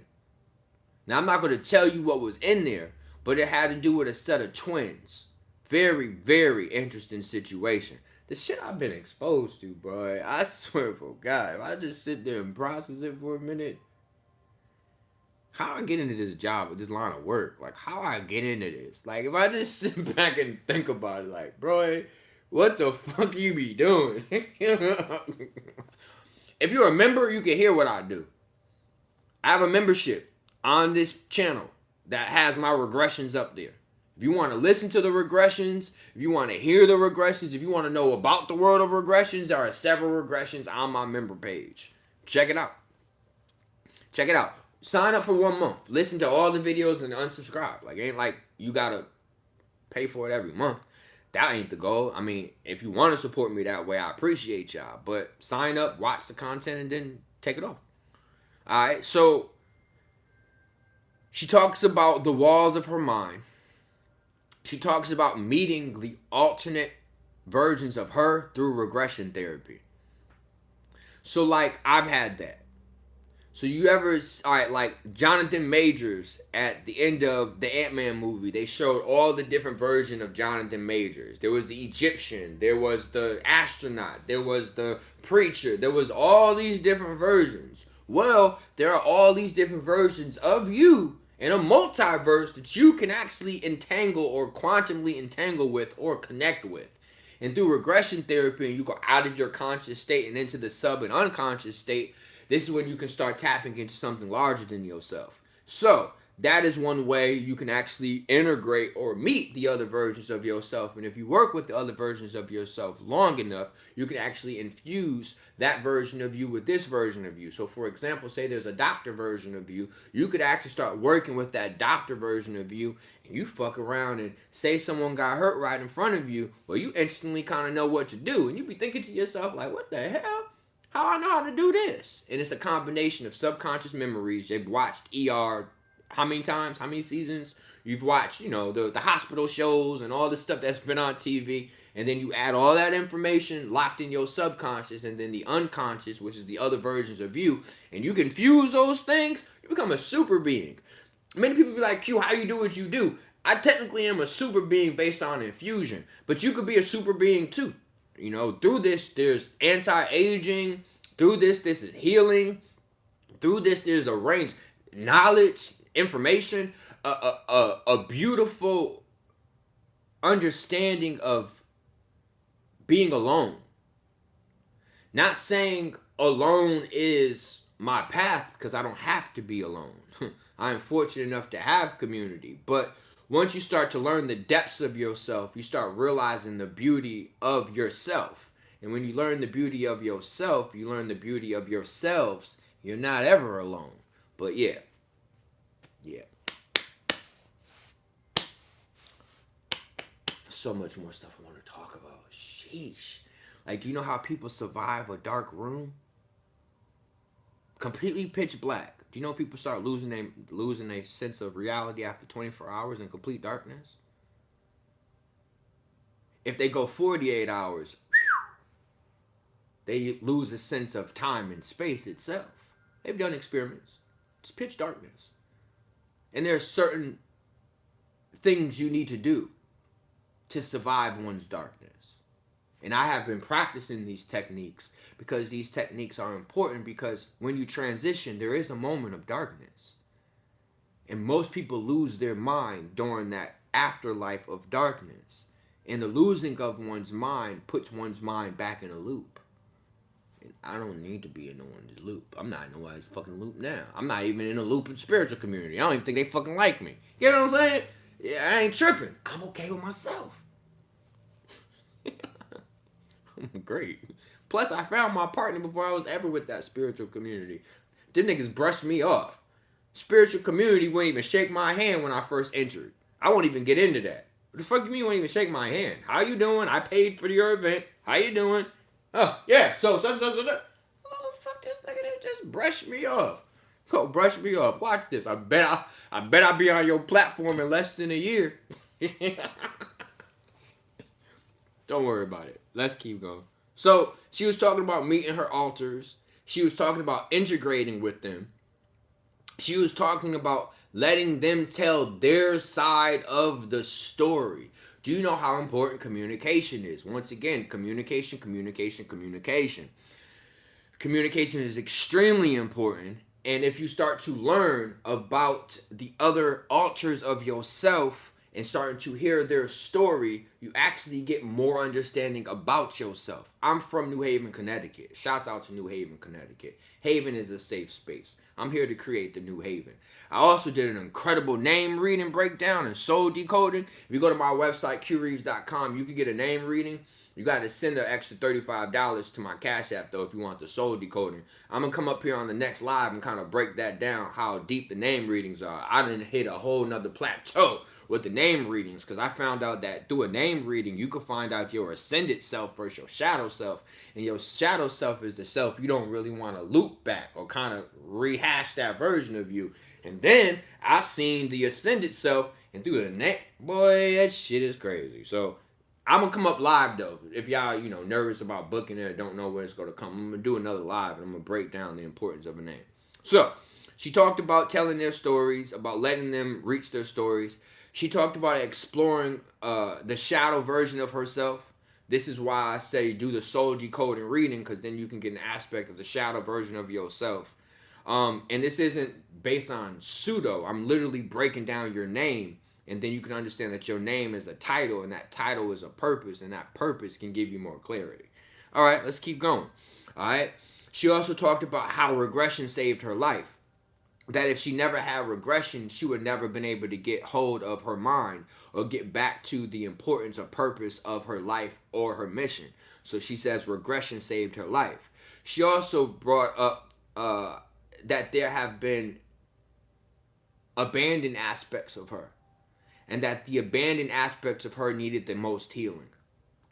Now, I'm not going to tell you what was in there, but it had to do with a set of twins. Very, very interesting situation. The shit I've been exposed to, bro, I swear for God, if I just sit there and process it for a minute, how I get into this job, this line of work, like how I get into this. Like if I just sit back and think about it, like, bro, what the fuck you be doing? If you're a member, you can hear what I do. I have a membership on this channel that has my regressions up there. If you want to listen to the regressions, if you want to hear the regressions, if you want to know about the world of regressions, there are several regressions on my member page. Check it out. Check it out. Sign up for 1 month. Listen to all the videos and unsubscribe. Like, it ain't like you got to pay for it every month. That ain't the goal. I mean, if you want to support me that way, I appreciate y'all. But sign up, watch the content, and then take it off. All right, so she talks about the walls of her mind. She talks about meeting the alternate versions of her through regression therapy. So, like, I've had that. So you ever, all right, like Jonathan Majors at the end of the Ant-Man movie, they showed all the different versions of Jonathan Majors. There was the Egyptian, there was the astronaut, there was the preacher, there was all these different versions. Well, there are all these different versions of you in a multiverse that you can actually entangle or quantumly entangle with or connect with. And through regression therapy, you go out of your conscious state and into the sub and unconscious state. This is when you can start tapping into something larger than yourself. So that is one way you can actually integrate or meet the other versions of yourself. And if you work with the other versions of yourself long enough, you can actually infuse that version of you with this version of you. So for example, say there's a doctor version of you, you could actually start working with that doctor version of you, and you fuck around and say someone got hurt right in front of you, well, you instantly kind of know what to do. And you be thinking to yourself like, what the hell? How I know how to do this? And it's a combination of subconscious memories. They've watched ER how many times, how many seasons? You've watched, you know, the hospital shows and all the stuff that's been on TV. And then you add all that information locked in your subconscious and then the unconscious, which is the other versions of you. And you can fuse those things, you become a super being. Many people be like, Q, how you do what you do? I technically am a super being based on infusion. But you could be a super being too. You know, through this, there's anti-aging. Through this is healing. Through this, there's a range, knowledge, information, a beautiful understanding of being alone. Not saying alone is my path, because I don't have to be alone. I am fortunate enough to have community, but once you start to learn the depths of yourself, you start realizing the beauty of yourself. And when you learn the beauty of yourself, you learn the beauty of yourselves. You're not ever alone. But yeah. So much more stuff I want to talk about. Sheesh. Like, do you know how people survive a dark room? Completely pitch black. Do you know people start losing their sense of reality after 24 hours in complete darkness? If they go 48 hours, they lose a sense of time and space itself. They've done experiments. It's pitch darkness. And there are certain things you need to do to survive one's darkness. And I have been practicing these techniques because these techniques are important, because when you transition, there is a moment of darkness. And most people lose their mind during that afterlife of darkness. And the losing of one's mind puts one's mind back in a loop. And I don't need to be in no one's loop. I'm not in nobody's fucking loop now. I'm not even in a loop in spiritual community. I don't even think they fucking like me. You know what I'm saying? Yeah, I ain't tripping. I'm okay with myself. I'm great. Plus, I found my partner before I was ever with that spiritual community. Them niggas brushed me off. Spiritual community wouldn't even shake my hand when I first entered. I won't even get into that. What the fuck you mean you won't even shake my hand? How you doing? I paid for your event. How you doing? Oh, yeah, so. Oh, fuck this nigga, they just brushed me off. Go brush me off. Watch this. I bet I'll be on your platform in less than a year. Don't worry about it. Let's keep going. So, she was talking about meeting her alters. She was talking about integrating with them. She was talking about letting them tell their side of the story. Do you know how important communication is? Once again, communication. Communication is extremely important. And if you start to learn about the other alters of yourself and starting to hear their story, you actually get more understanding about yourself. I'm from New Haven, Connecticut. Shouts out to New Haven, Connecticut. Haven is a safe space. I'm here to create the new Haven. I also did an incredible name reading breakdown and soul decoding. If you go to my website, CueReaves.com, you can get a name reading. You got to send an extra $35 to my Cashapp, though, if you want the soul decoding. I'm going to come up here on the next live and kind of break that down, how deep the name readings are. I didn't hit a whole nother plateau with the name readings, because I found out that through a name reading, you can find out your ascended self versus your shadow self. And your shadow self is the self you don't really want to loop back or kind of rehash that version of you. And then I've seen the ascended self, and through the name, boy, that shit is crazy. So I'm going to come up live, though. If y'all, nervous about booking it or don't know where it's going to come, I'm going to do another live, and I'm going to break down the importance of a name. So she talked about telling their stories, about letting them reach their stories. She talked about exploring the shadow version of herself. This is why I say do the soul decoding reading, because then you can get an aspect of the shadow version of yourself. And this isn't based on pseudo. I'm literally breaking down your name, and then you can understand that your name is a title, and that title is a purpose, and that purpose can give you more clarity. All right, let's keep going. All right. She also talked about how regression saved her life. That if she never had regression, she would never been able to get hold of her mind or get back to the importance or purpose of her life or her mission. So she says regression saved her life. She also brought up that there have been abandoned aspects of her, and that the abandoned aspects of her needed the most healing.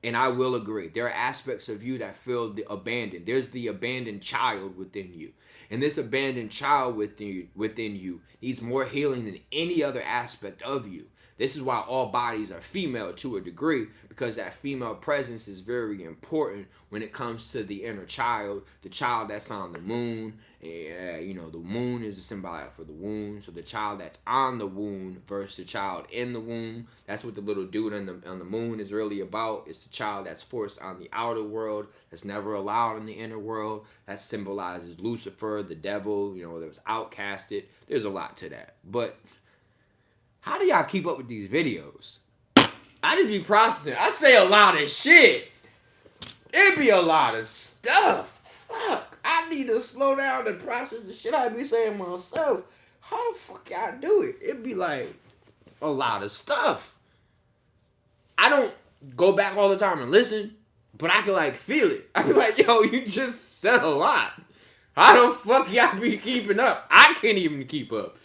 And I will agree. There are aspects of you that feel abandoned. There's the abandoned child within you. And this abandoned child within you needs more healing than any other aspect of you. This is why all bodies are female to a degree, because that female presence is very important when it comes to the inner child, the child that's on the moon. The moon is a symbolic for the wound. So the child that's on the wound versus the child in the womb. That's what the little dude on the moon is really about. It's the child that's forced on the outer world, that's never allowed in the inner world. That symbolizes Lucifer, the devil, that was outcasted. There's a lot to that. But how do y'all keep up with these videos? I just be processing. I say a lot of shit. It be a lot of stuff. Fuck. I need to slow down and process the shit I be saying myself. How the fuck y'all do it? It be like a lot of stuff. I don't go back all the time and listen, but I can feel it. I be like, yo, you just said a lot. How the fuck y'all be keeping up? I can't even keep up.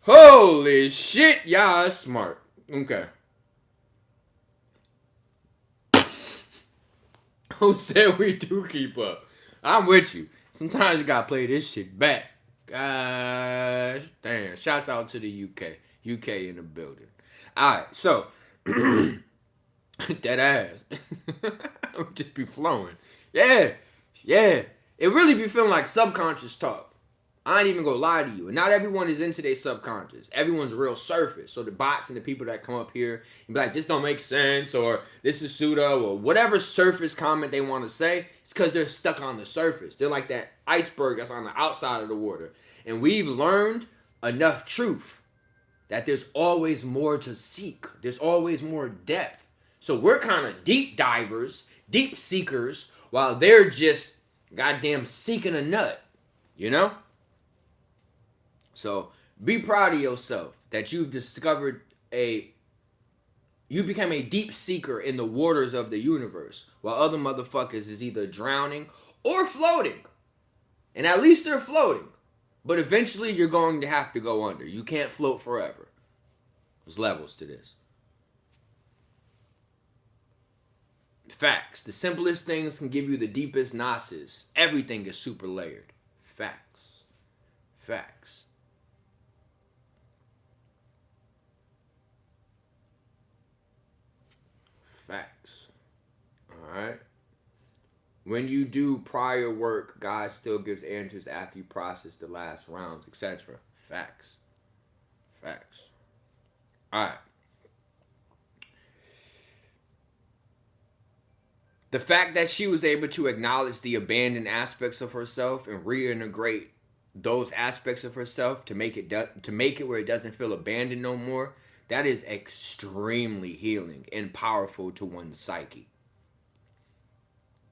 Holy shit, y'all are smart. Okay. Who said we do keep up? I'm with you. Sometimes you gotta play this shit back. Gosh damn. Shouts out to the UK. UK in the building. Alright, so that ass. Just be flowing. Yeah. It really be feeling like subconscious talk. I ain't even gonna lie to you. And not everyone is into their subconscious. Everyone's real surface. So the bots and the people that come up here and be like, this don't make sense, or this is pseudo, or whatever surface comment they want to say, it's because they're stuck on the surface. They're like that iceberg that's on the outside of the water. And we've learned enough truth that there's always more to seek. There's always more depth. So we're kind of deep divers, deep seekers, while they're just goddamn seeking a nut, you know? So be proud of yourself that you've discovered you become a deep seeker in the waters of the universe, while other motherfuckers is either drowning or floating. And at least they're floating. But eventually you're going to have to go under. You can't float forever. There's levels to this. Facts. The simplest things can give you the deepest gnosis. Everything is super layered. Facts. Facts. Facts. Alright. When you do prior work, God still gives answers after you process the last rounds, etc. Facts. Facts. Alright. The fact that she was able to acknowledge the abandoned aspects of herself and reintegrate those aspects of herself to make it where it doesn't feel abandoned no more, that is extremely healing and powerful to one's psyche.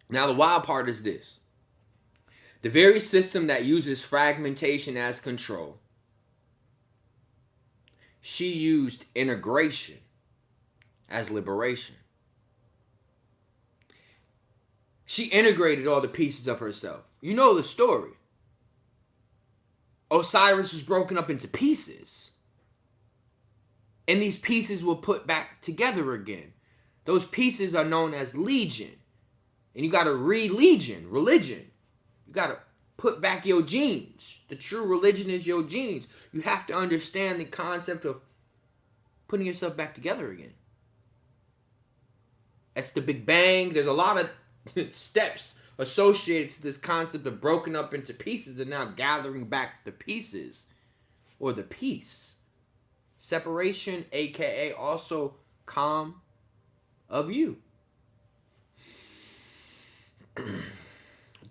Now, the wild part is this. The very system that uses fragmentation as control, she used integration as liberation. She integrated all the pieces of herself. You know the story. Osiris was broken up into pieces. And these pieces were put back together again. Those pieces are known as legion. And you got to religion. You got to put back your genes. The true religion is your genes. You have to understand the concept of putting yourself back together again. That's the Big Bang. There's a lot of steps associated to this concept of broken up into pieces and now gathering back the pieces or the peace. Separation, aka also calm of you.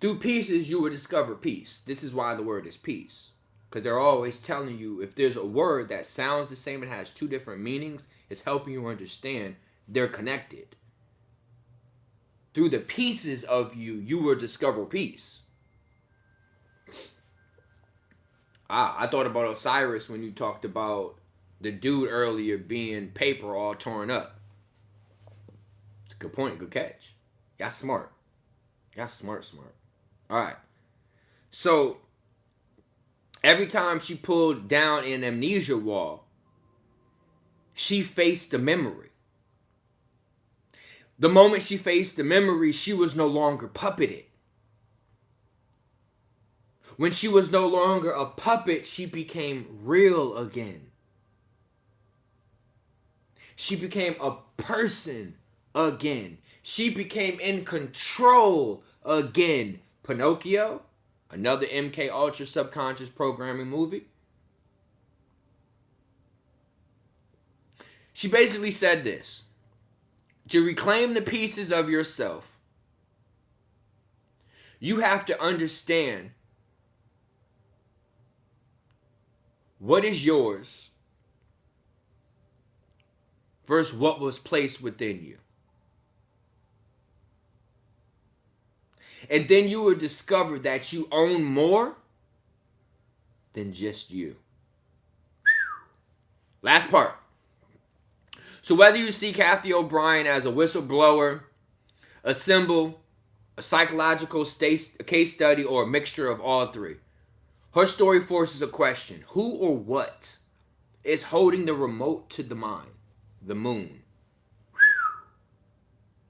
Through pieces, you will discover peace. This is why the word is peace. Because they're always telling you if there's a word that sounds the same and has two different meanings, it's helping you understand they're connected. Through the pieces of you, you will discover peace. I thought about Osiris when you talked about the dude earlier being paper all torn up. It's a good point, good catch. Y'all smart. Y'all smart. Alright. So, every time she pulled down an amnesia wall, she faced a memory. The moment she faced the memory, she was no longer puppeted. When she was no longer a puppet, she became real again. She became a person again. She became in control again. Pinocchio, another MK Ultra subconscious programming movie. She basically said this. To reclaim the pieces of yourself, you have to understand what is yours versus what was placed within you. And then you will discover that you own more than just you. Last part. So whether you see Kathy O'Brien as a whistleblower, a symbol, a psychological case study, or a mixture of all three, her story forces a question. Who or what is holding the remote to the mind? The moon.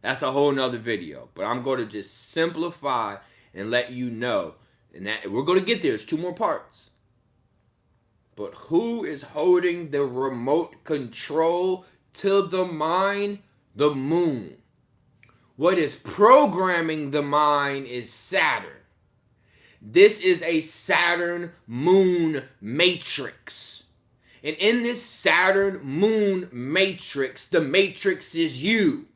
That's a whole nother video. But I'm going to just simplify and let you know. And that we're going to get there. There's 2 more parts. But who is holding the remote control to the mind? The moon. What is programming the mind is Saturn. This is a Saturn moon matrix. And in this Saturn moon matrix, the matrix is you.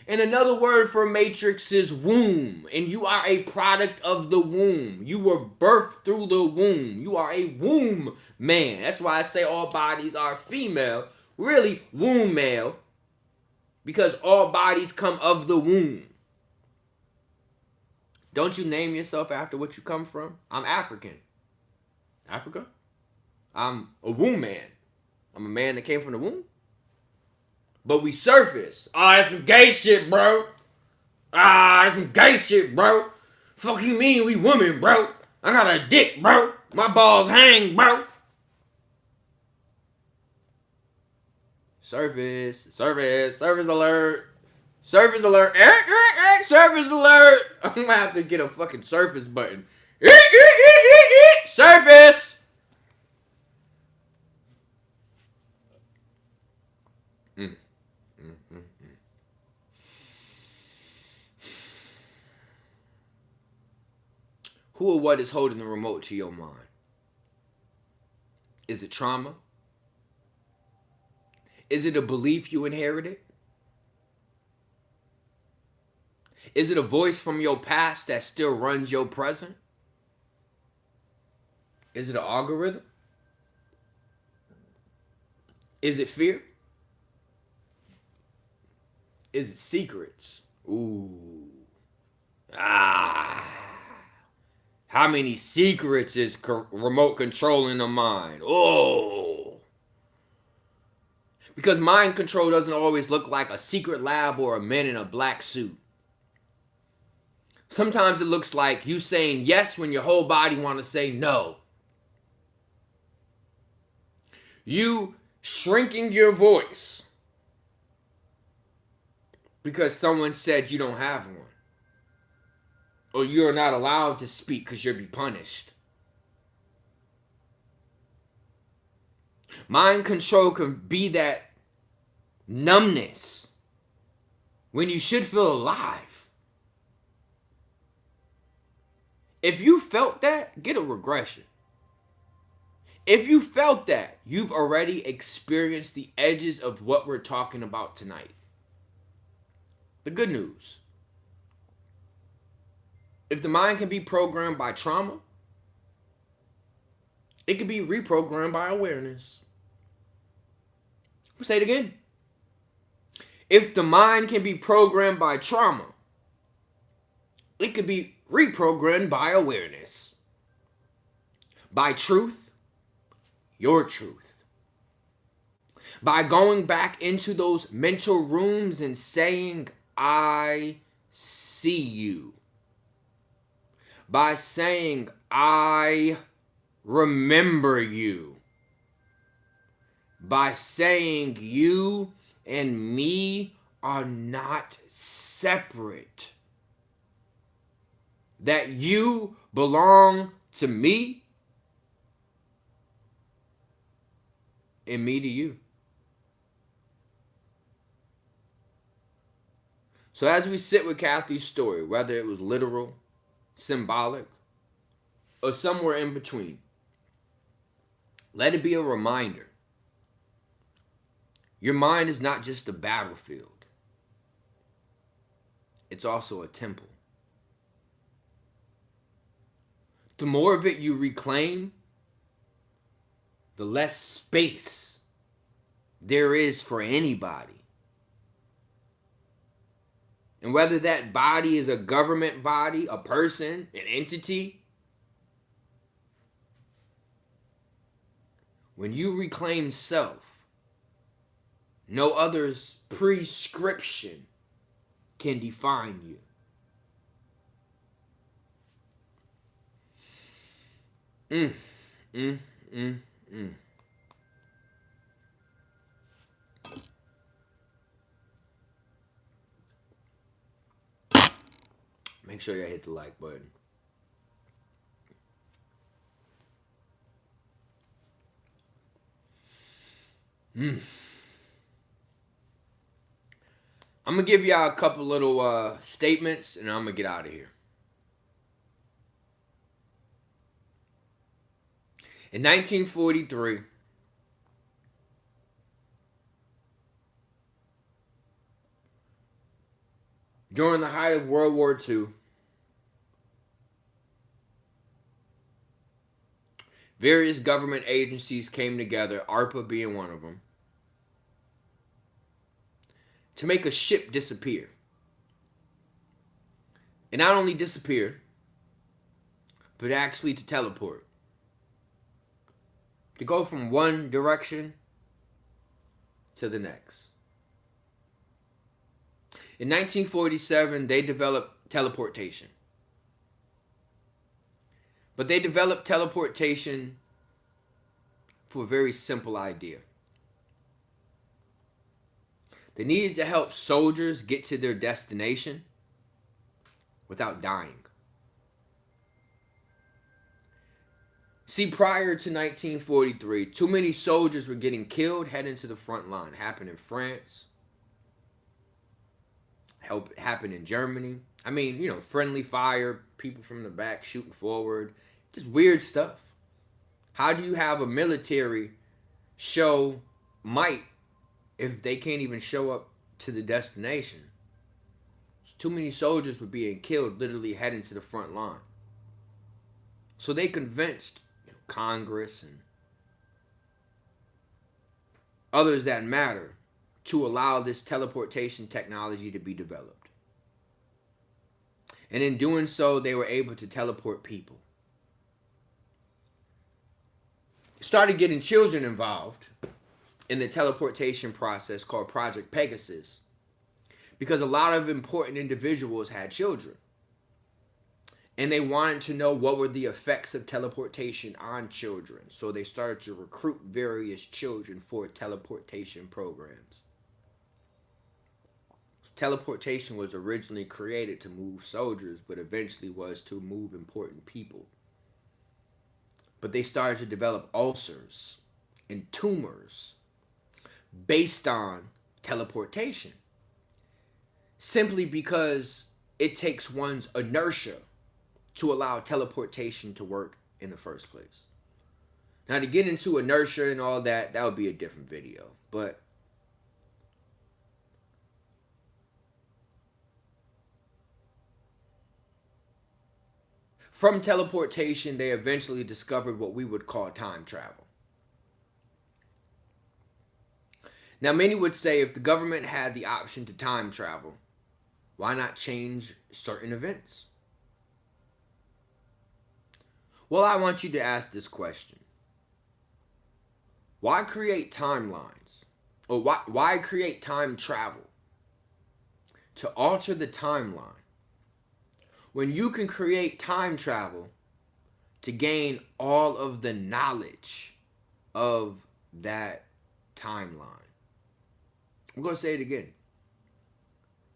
And another word for matrix is womb. And you are a product of the womb. You were birthed through the womb. You are a womb man. That's why I say all bodies are female. Really, womb male. Because all bodies come of the womb. Don't you name yourself after what you come from? I'm African. Africa? I'm a womb man. I'm a man that came from the womb. But we surface. Oh, that's some gay shit, bro. That's some gay shit, bro. Fuck you mean we women, bro? I got a dick, bro. My balls hang, bro. Surface alert. Surface alert. Surface alert. I'm gonna have to get a fucking surface button. Surface. Who or what is holding the remote to your mind? Is it trauma? Is it a belief you inherited? Is it a voice from your past that still runs your present? Is it an algorithm? Is it fear? Is it secrets? Ooh. How many secrets is remote controlling the mind? Oh. Because mind control doesn't always look like a secret lab or a man in a black suit. Sometimes it looks like you saying yes when your whole body want to say no. You shrinking your voice because someone said you don't have one. Or you're not allowed to speak because you'll be punished. Mind control can be that numbness when you should feel alive. If you felt that, get a regression. If you felt that, you've already experienced the edges of what we're talking about tonight. The good news. If the mind can be programmed by trauma, it can be reprogrammed by awareness. I'll say it again. If the mind can be programmed by trauma, it could be reprogrammed by awareness. By truth, your truth. By going back into those mental rooms and saying, I see you. By saying, I remember you. By saying you and me are not separate. That you belong to me and me to you. So as we sit with Kathy's story, whether it was literal, symbolic, or somewhere in between, let it be a reminder. Your mind is not just a battlefield. It's also a temple. The more of it you reclaim, the less space there is for anybody. And whether that body is a government body, a person, an entity, when you reclaim self, no other's prescription can define you. Make sure you hit the like button. I'm going to give y'all a couple little statements and I'm going to get out of here. In 1943, During the height of World War II, various government agencies came together, ARPA being one of them, to make a ship disappear. And not only disappear, but actually to teleport. To go from one direction to the next. In 1947, they developed teleportation. But they developed teleportation for a very simple idea. They needed to help soldiers get to their destination without dying. See, prior to 1943, too many soldiers were getting killed heading to the front line. It happened in France. It happened in Germany. I mean, you know, friendly fire, people from the back shooting forward. Just weird stuff. How do you have a military show might if they can't even show up to the destination? Too many soldiers were being killed literally heading to the front line. So they convinced Congress and others that matter to allow this teleportation technology to be developed. And in doing so, they were able to teleport people. Started getting children involved in the teleportation process called Project Pegasus, because a lot of important individuals had children. And they wanted to know what were the effects of teleportation on children. So they started to recruit various children for teleportation programs. Teleportation was originally created to move soldiers, but eventually was to move important people. But they started to develop ulcers and tumors based on teleportation. Simply because it takes one's inertia to allow teleportation to work in the first place. Now, to get into inertia and all that, that would be a different video. But from teleportation, they eventually discovered what we would call time travel. Now, many would say if the government had the option to time travel, why not change certain events? Well, I want you to ask this question. Why create timelines? Or why create time travel to alter the timeline when you can create time travel to gain all of the knowledge of that timeline? I'm going to say it again.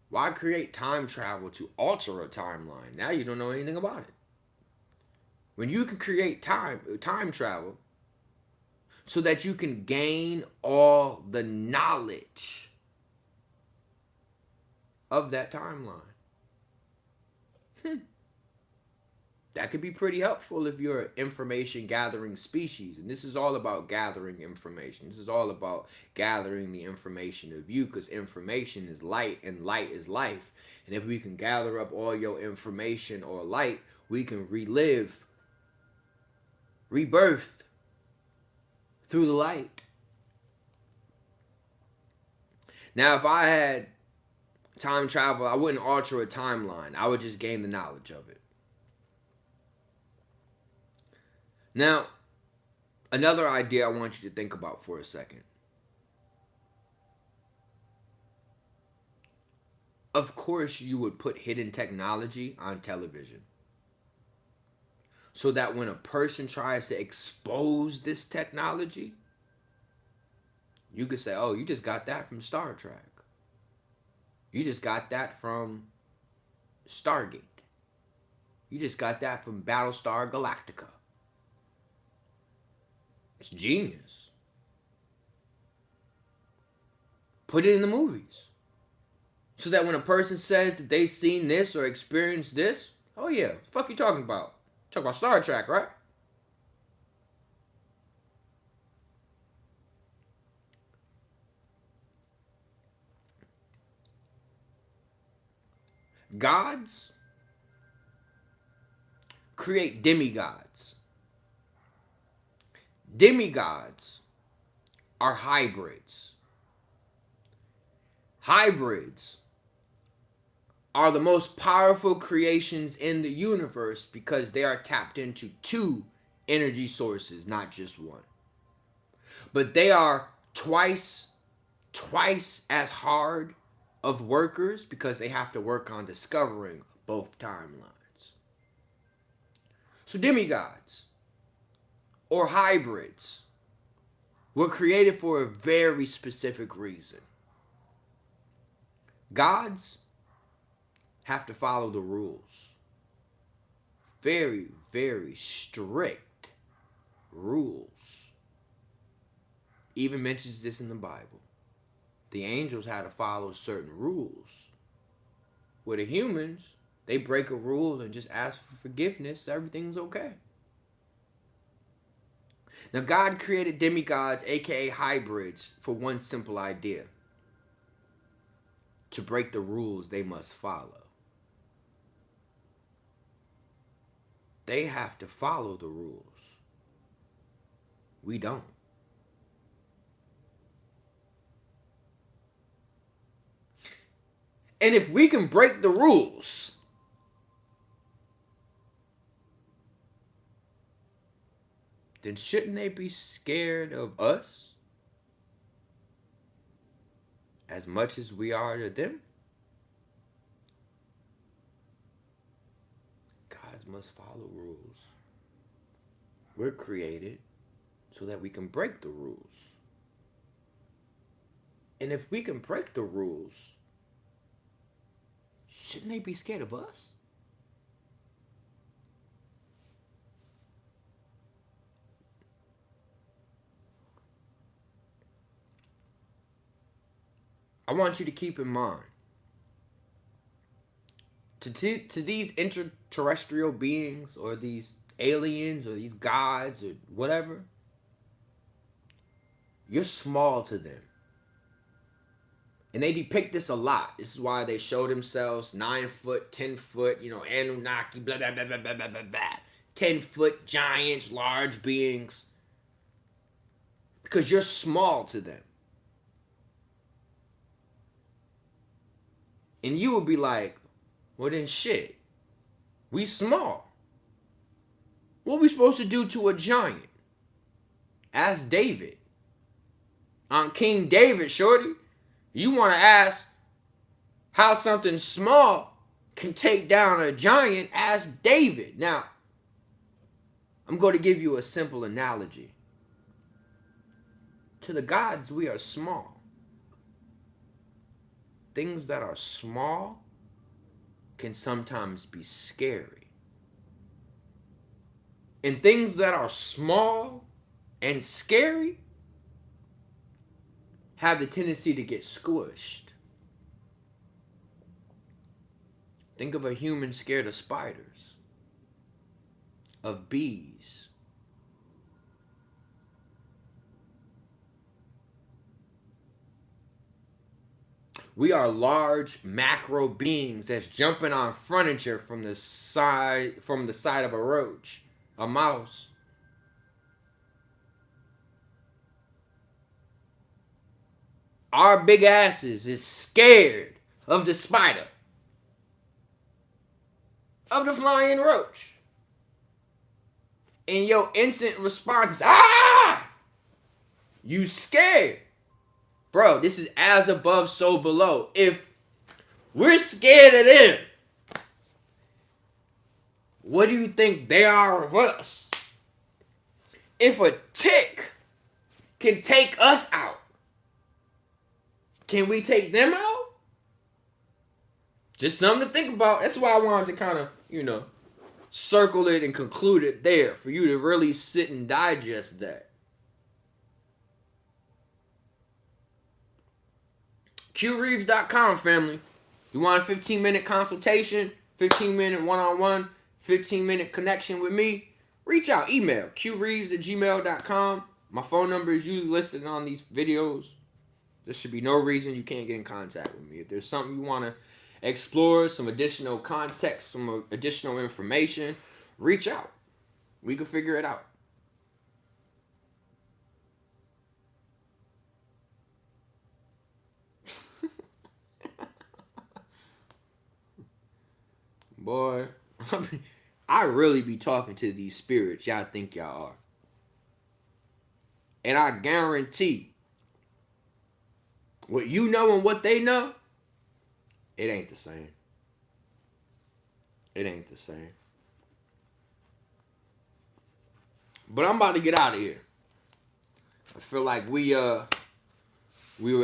Why create time travel to alter a timeline? Now you don't know anything about it. When you can create time travel so that you can gain all the knowledge of that timeline. That could be pretty helpful if you're an information gathering species. And this is all about gathering information. This is all about gathering the information of you, because information is light and light is life. And if we can gather up all your information or light, we can relive, rebirth through the light. Now, if I had time travel, I wouldn't alter a timeline. I would just gain the knowledge of it. Now, another idea I want you to think about for a second. Of course, you would put hidden technology on television so that when a person tries to expose this technology, you could say, oh, you just got that from Star Trek. You just got that from Stargate. You just got that from Battlestar Galactica. It's genius. Put it in the movies. So that when a person says that they've seen this or experienced this, oh yeah, what the fuck you talking about? Talk about Star Trek, right? Gods create demigods. Demigods are hybrids. Hybrids are the most powerful creations in the universe because they are tapped into two energy sources, not just one. But they are twice as hard of workers because they have to work on discovering both timelines. So demigods or hybrids were created for a very specific reason. Gods have to follow the rules. Very, very strict rules. Even mentions this in the Bible. The angels had to follow certain rules. With the humans, they break a rule and just ask for forgiveness. Everything's okay. Now, God created demigods, aka hybrids, for one simple idea. To break the rules they must follow. They have to follow the rules. We don't. And if we can break the rules, then shouldn't they be scared of us as much as we are to them? Gods must follow rules. We're created so that we can break the rules. And if we can break the rules, shouldn't they be scared of us? I want you to keep in mind, to these extraterrestrial beings or these aliens or these gods or whatever, you're small to them. And they depict this a lot. This is why they show themselves 9 foot, 10 foot, Anunnaki, blah, blah, blah, blah, blah, blah, blah, blah. 10-foot giants, large beings. Because you're small to them. And you would be like, well then shit, we small. What we supposed to do to a giant? Ask David. On King David, shorty. You want to ask how something small can take down a giant? Ask David. Now, I'm going to give you a simple analogy. To the gods, we are small. Things that are small can sometimes be scary. And things that are small and scary have the tendency to get squished. Think of a human scared of spiders, of bees. We are large macro beings that's jumping on furniture from the side of a roach, a mouse. Our big asses is scared of the spider, of the flying roach. And your instant response is, ah! You scared. Bro, this is as above, so below. If we're scared of them, what do you think they are of us? If a tick can take us out, can we take them out? Just something to think about. That's why I wanted to kind of, circle it and conclude it there for you to really sit and digest that. CueReaves.com, family. You want a 15-minute consultation, 15-minute one-on-one, 15-minute connection with me? Reach out, email, CueReaves@gmail.com. My phone number is usually listed on these videos. There should be no reason you can't get in contact with me. If there's something you want to explore some additional context, some additional information, reach out. We can figure it out. Boy, I really be talking to these spirits y'all think y'all are. And I guarantee what you know and what they know, it ain't the same. It ain't the same. But I'm about to get out of here. I feel like we were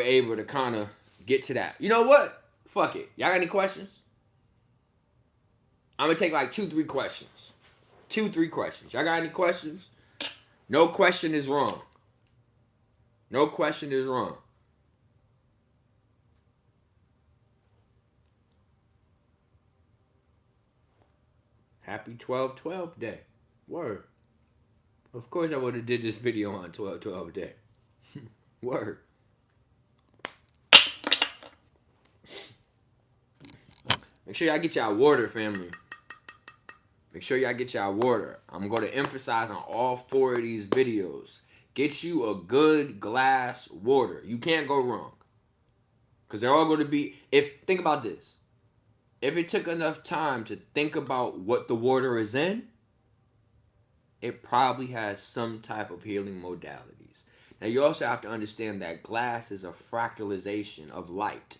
able to kind of get to that. You know what? Fuck it. Y'all got any questions? I'm gonna take like 2-3 questions. 2-3 questions. Y'all got any questions? No question is wrong. No question is wrong. Happy 12/12 day. Word. Of course I would have did this video on 12/12 day. Word. Make sure y'all get y'all water, family. Make sure y'all get y'all water. I'm going to emphasize on all 4 of these videos. Get you a good glass water. You can't go wrong. Because they're all going to be... Think about this. If it took enough time to think about what the water is in, it probably has some type of healing modalities. Now, you also have to understand that glass is a fractalization of light.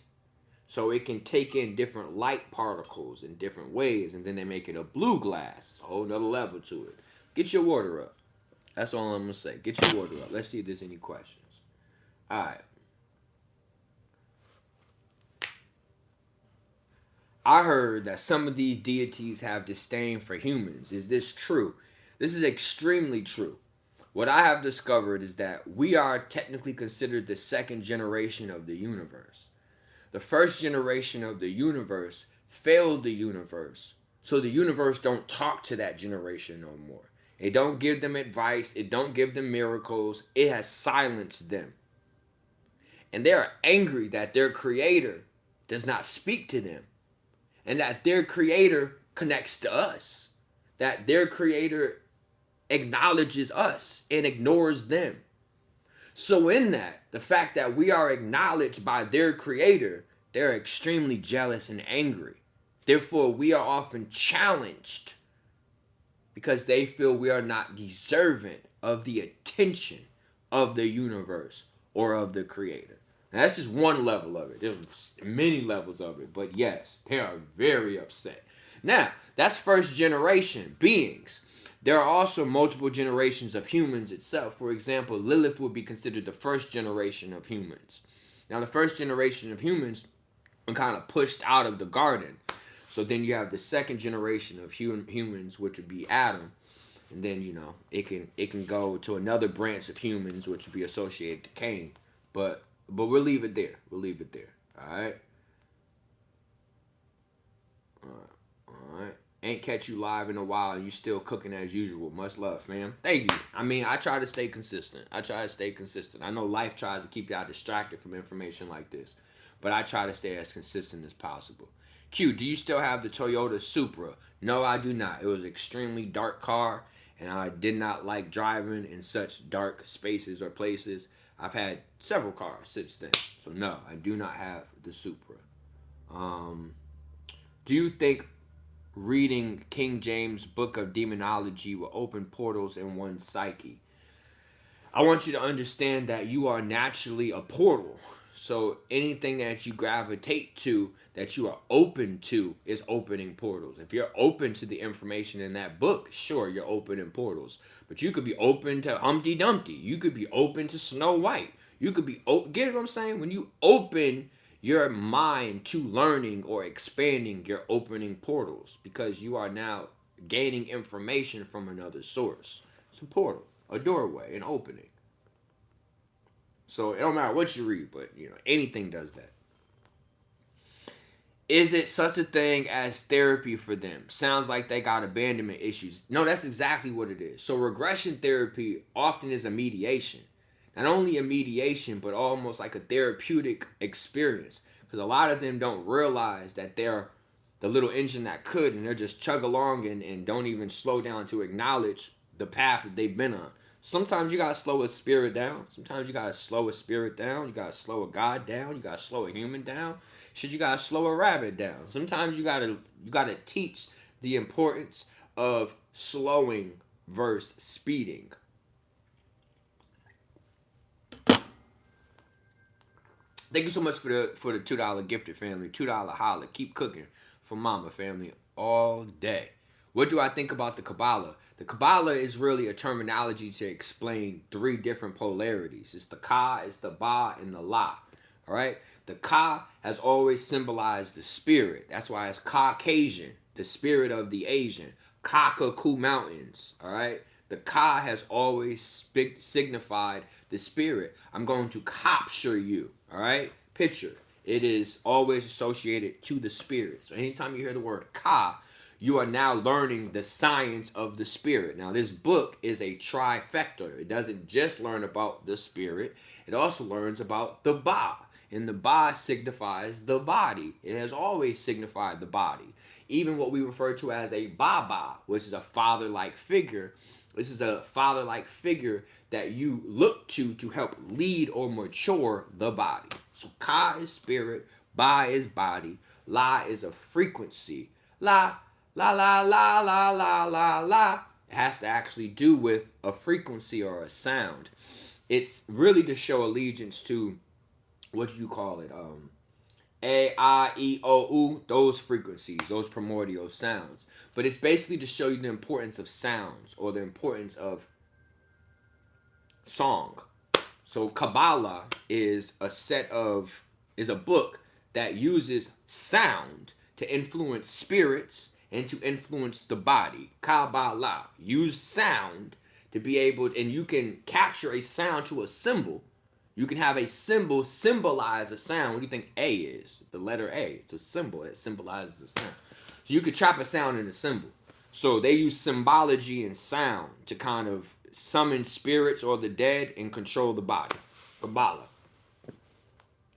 So it can take in different light particles in different ways, and then they make it a blue glass. A whole nother level to it. Get your water up. That's all I'm going to say. Get your water up. Let's see if there's any questions. All right. I heard that some of these deities have disdain for humans. Is this true? This is extremely true. What I have discovered is that we are technically considered the second generation of the universe. The first generation of the universe failed the universe. So the universe don't talk to that generation no more. It don't give them advice. It don't give them miracles. It has silenced them. And they are angry that their creator does not speak to them. And that their creator connects to us. That their creator acknowledges us and ignores them. So in that, the fact that we are acknowledged by their creator, they're extremely jealous and angry. Therefore, we are often challenged because they feel we are not deserving of the attention of the universe or of the creator. Now, that's just one level of it. There's many levels of it. But yes, they are very upset. Now, that's first generation beings. There are also multiple generations of humans itself. For example, Lilith would be considered the first generation of humans. Now, the first generation of humans were kind of pushed out of the garden. So then you have the second generation of humans, which would be Adam. And then, it can go to another branch of humans, which would be associated to Cain. But we'll leave it there. We'll leave it there. All right? All right. Ain't catch you live in a while and you still cooking as usual. Much love, fam. Thank you. I mean, I try to stay consistent. I know life tries to keep y'all distracted from information like this. But I try to stay as consistent as possible. Q, do you still have the Toyota Supra? No, I do not. It was an extremely dark car. And I did not like driving in such dark spaces or places. I've had several cars since then. So no, I do not have the Supra. Do you think reading King James' Book of Demonology will open portals in one's psyche? I want you to understand that you are naturally a portal. So anything that you gravitate to, that you are open to, is opening portals. If you're open to the information in that book, sure, you're opening portals. But you could be open to Humpty Dumpty. You could be open to Snow White. You could be, get what I'm saying? When you open your mind to learning or expanding, you're opening portals because you are now gaining information from another source. It's a portal, a doorway, an opening. So it don't matter what you read, but anything does that. Is it such a thing as therapy for them? Sounds like they got abandonment issues. No, that's exactly what it is. So regression therapy often is a mediation. Not only a mediation, but almost like a therapeutic experience. Because a lot of them don't realize that they're the little engine that could, and they're just chug along and don't even slow down to acknowledge the path that they've been on. Sometimes you gotta slow a spirit down. Sometimes you gotta slow a spirit down. You gotta slow a god down. You gotta slow a human down. Shit, you gotta slow a rabbit down. Sometimes you gotta teach the importance of slowing versus speeding. Thank you so much for the $2 gifted, family. $2 holla. Keep cooking for mama, family, all day. What do I think about the Kabbalah? The Kabbalah is really a terminology to explain three different polarities. It's the Ka, it's the Ba, and the La. All right? The Ka has always symbolized the spirit. That's why it's Caucasian, the spirit of the Asian. Kakaku Mountains. All right? The Ka has always signified the spirit. I'm going to capture you. All right? Picture. It is always associated to the spirit. So anytime you hear the word Ka, you are now learning the science of the spirit. Now, this book is a trifecta. It doesn't just learn about the spirit. It also learns about the Ba. And the Ba signifies the body. It has always signified the body. Even what we refer to as a Baba, which is a father-like figure. This is a father-like figure that you look to help lead or mature the body. So Ka is spirit, Ba is body, La is a frequency. La, la, la, la, la, la, la, la. It has to actually do with a frequency or a sound. It's really to show allegiance to, what do you call it? A, I, E, O, U, those frequencies, those primordial sounds. But it's basically to show you the importance of sounds or the importance of song. So Kabbalah is a book that uses sound to influence spirits and to influence the body. Kabbalah. Use sound to be able, and you can capture a sound to a symbol. You can have a symbol symbolize a sound. What do you think A is? The letter A. It's a symbol that symbolizes a sound. So you could trap a sound in a symbol. So they use symbology and sound to kind of summon spirits or the dead and control the body. Kabbalah.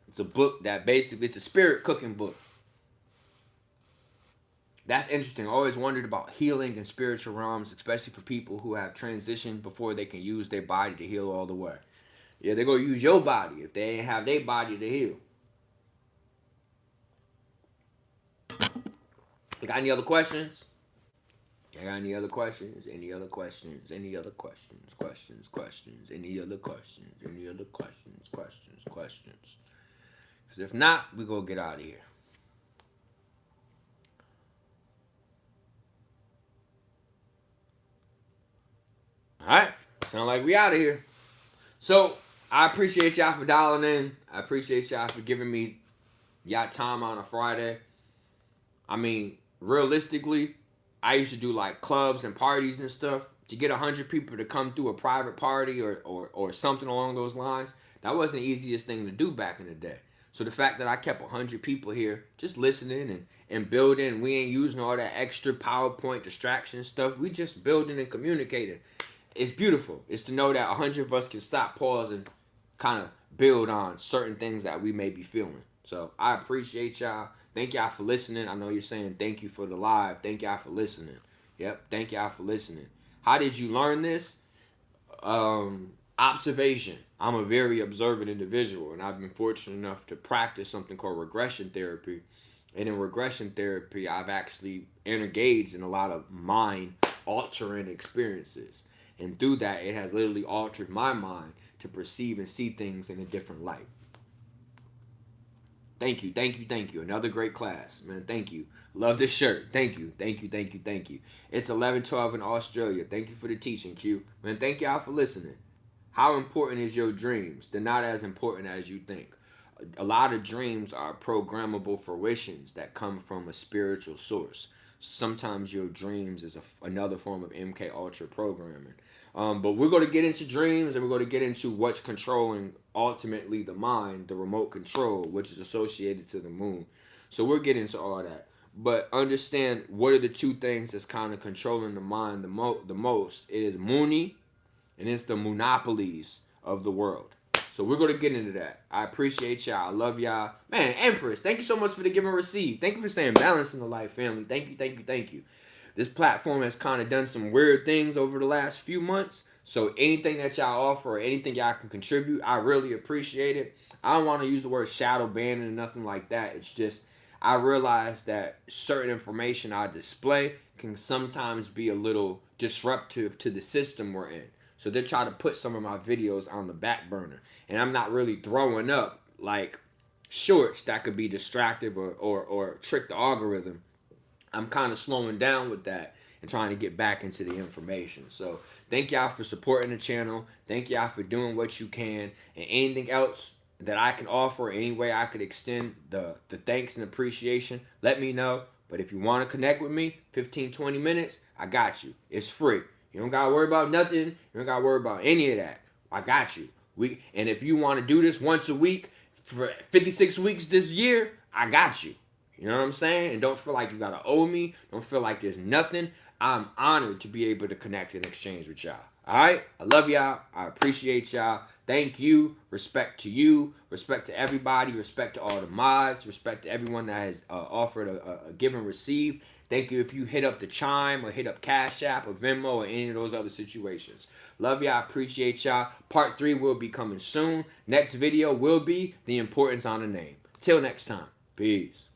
It's a book that basically, it's a spirit cooking book. That's interesting. I always wondered about healing in spiritual realms, especially for people who have transitioned before they can use their body to heal all the way. Yeah, they're going to use your body if they ain't have their body to heal. You got any other questions? You got any other questions? Any other questions? Any other questions? Questions? Any other questions? Any other questions? Questions? Because if not, we going to get out of here. All right. Sound like we out of here. So, I appreciate y'all for dialing in. I appreciate y'all for giving me y'all time on a Friday. I mean, realistically, I used to do like clubs and parties and stuff. To get 100 people to come through a private party or something along those lines, that wasn't the easiest thing to do back in the day. So the fact that I kept 100 people here just listening and building, we ain't using all that extra PowerPoint distraction stuff. We just building and communicating. It's beautiful. It's to know that 100 of us can stop, pause, and kind of build on certain things that we may be feeling. So I appreciate y'all. Thank y'all for listening. I know you're saying thank you for the live. Thank y'all for listening. Yep. Thank y'all for listening. How did you learn this? Observation. I'm a very observant individual, and I've been fortunate enough to practice something called regression therapy. And in regression therapy, I've actually engaged in a lot of mind-altering experiences. And through that, it has literally altered my mind to perceive and see things in a different light. Thank you. Another great class, man. Thank you. Love this shirt. Thank you. It's 11:12 in Australia. Thank you for the teaching, Q. Man, thank y'all for listening. How important is your dreams? They're not as important as you think. A lot of dreams are programmable fruitions that come from a spiritual source. Sometimes your dreams is another form of MK Ultra programming. But we're going to get into dreams, and we're going to get into what's controlling ultimately the mind, the remote control, which is associated to the moon. So we're getting into all that. But understand, what are the two things that's kind of controlling the mind the most? It is Mooney, and it's the monopolies of the world. So we're going to get into that. I appreciate y'all. I love y'all. Man, Empress, thank you so much for the give and receive. Thank you for staying balanced in the life, family. Thank you, thank you, thank you. This platform has kind of done some weird things over the last few months. So anything that y'all offer or anything y'all can contribute, I really appreciate it. I don't want to use the word shadow banning or nothing like that. It's just I realize that certain information I display can sometimes be a little disruptive to the system we're in. So they try to put some of my videos on the back burner. And I'm not really throwing up like shorts that could be distractive or trick the algorithm. I'm kind of slowing down with that and trying to get back into the information. So thank y'all for supporting the channel. Thank y'all for doing what you can. And anything else that I can offer, any way I could extend the thanks and appreciation, let me know. But if you want to connect with me, 15, 20 minutes, I got you. It's free. You don't got to worry about nothing. You don't got to worry about any of that. I got you. And if you want to do this once a week for 56 weeks this year, I got you. You know what I'm saying? And don't feel like you got to owe me. Don't feel like there's nothing. I'm honored to be able to connect and exchange with y'all. All right? I love y'all. I appreciate y'all. Thank you. Respect to you. Respect to everybody. Respect to all the mods. Respect to everyone that has offered a give and receive. Thank you if you hit up the Chime or hit up Cashapp or Venmo or any of those other situations. Love y'all. Appreciate y'all. Part 3 will be coming soon. Next video will be the importance on the name. Till next time. Peace.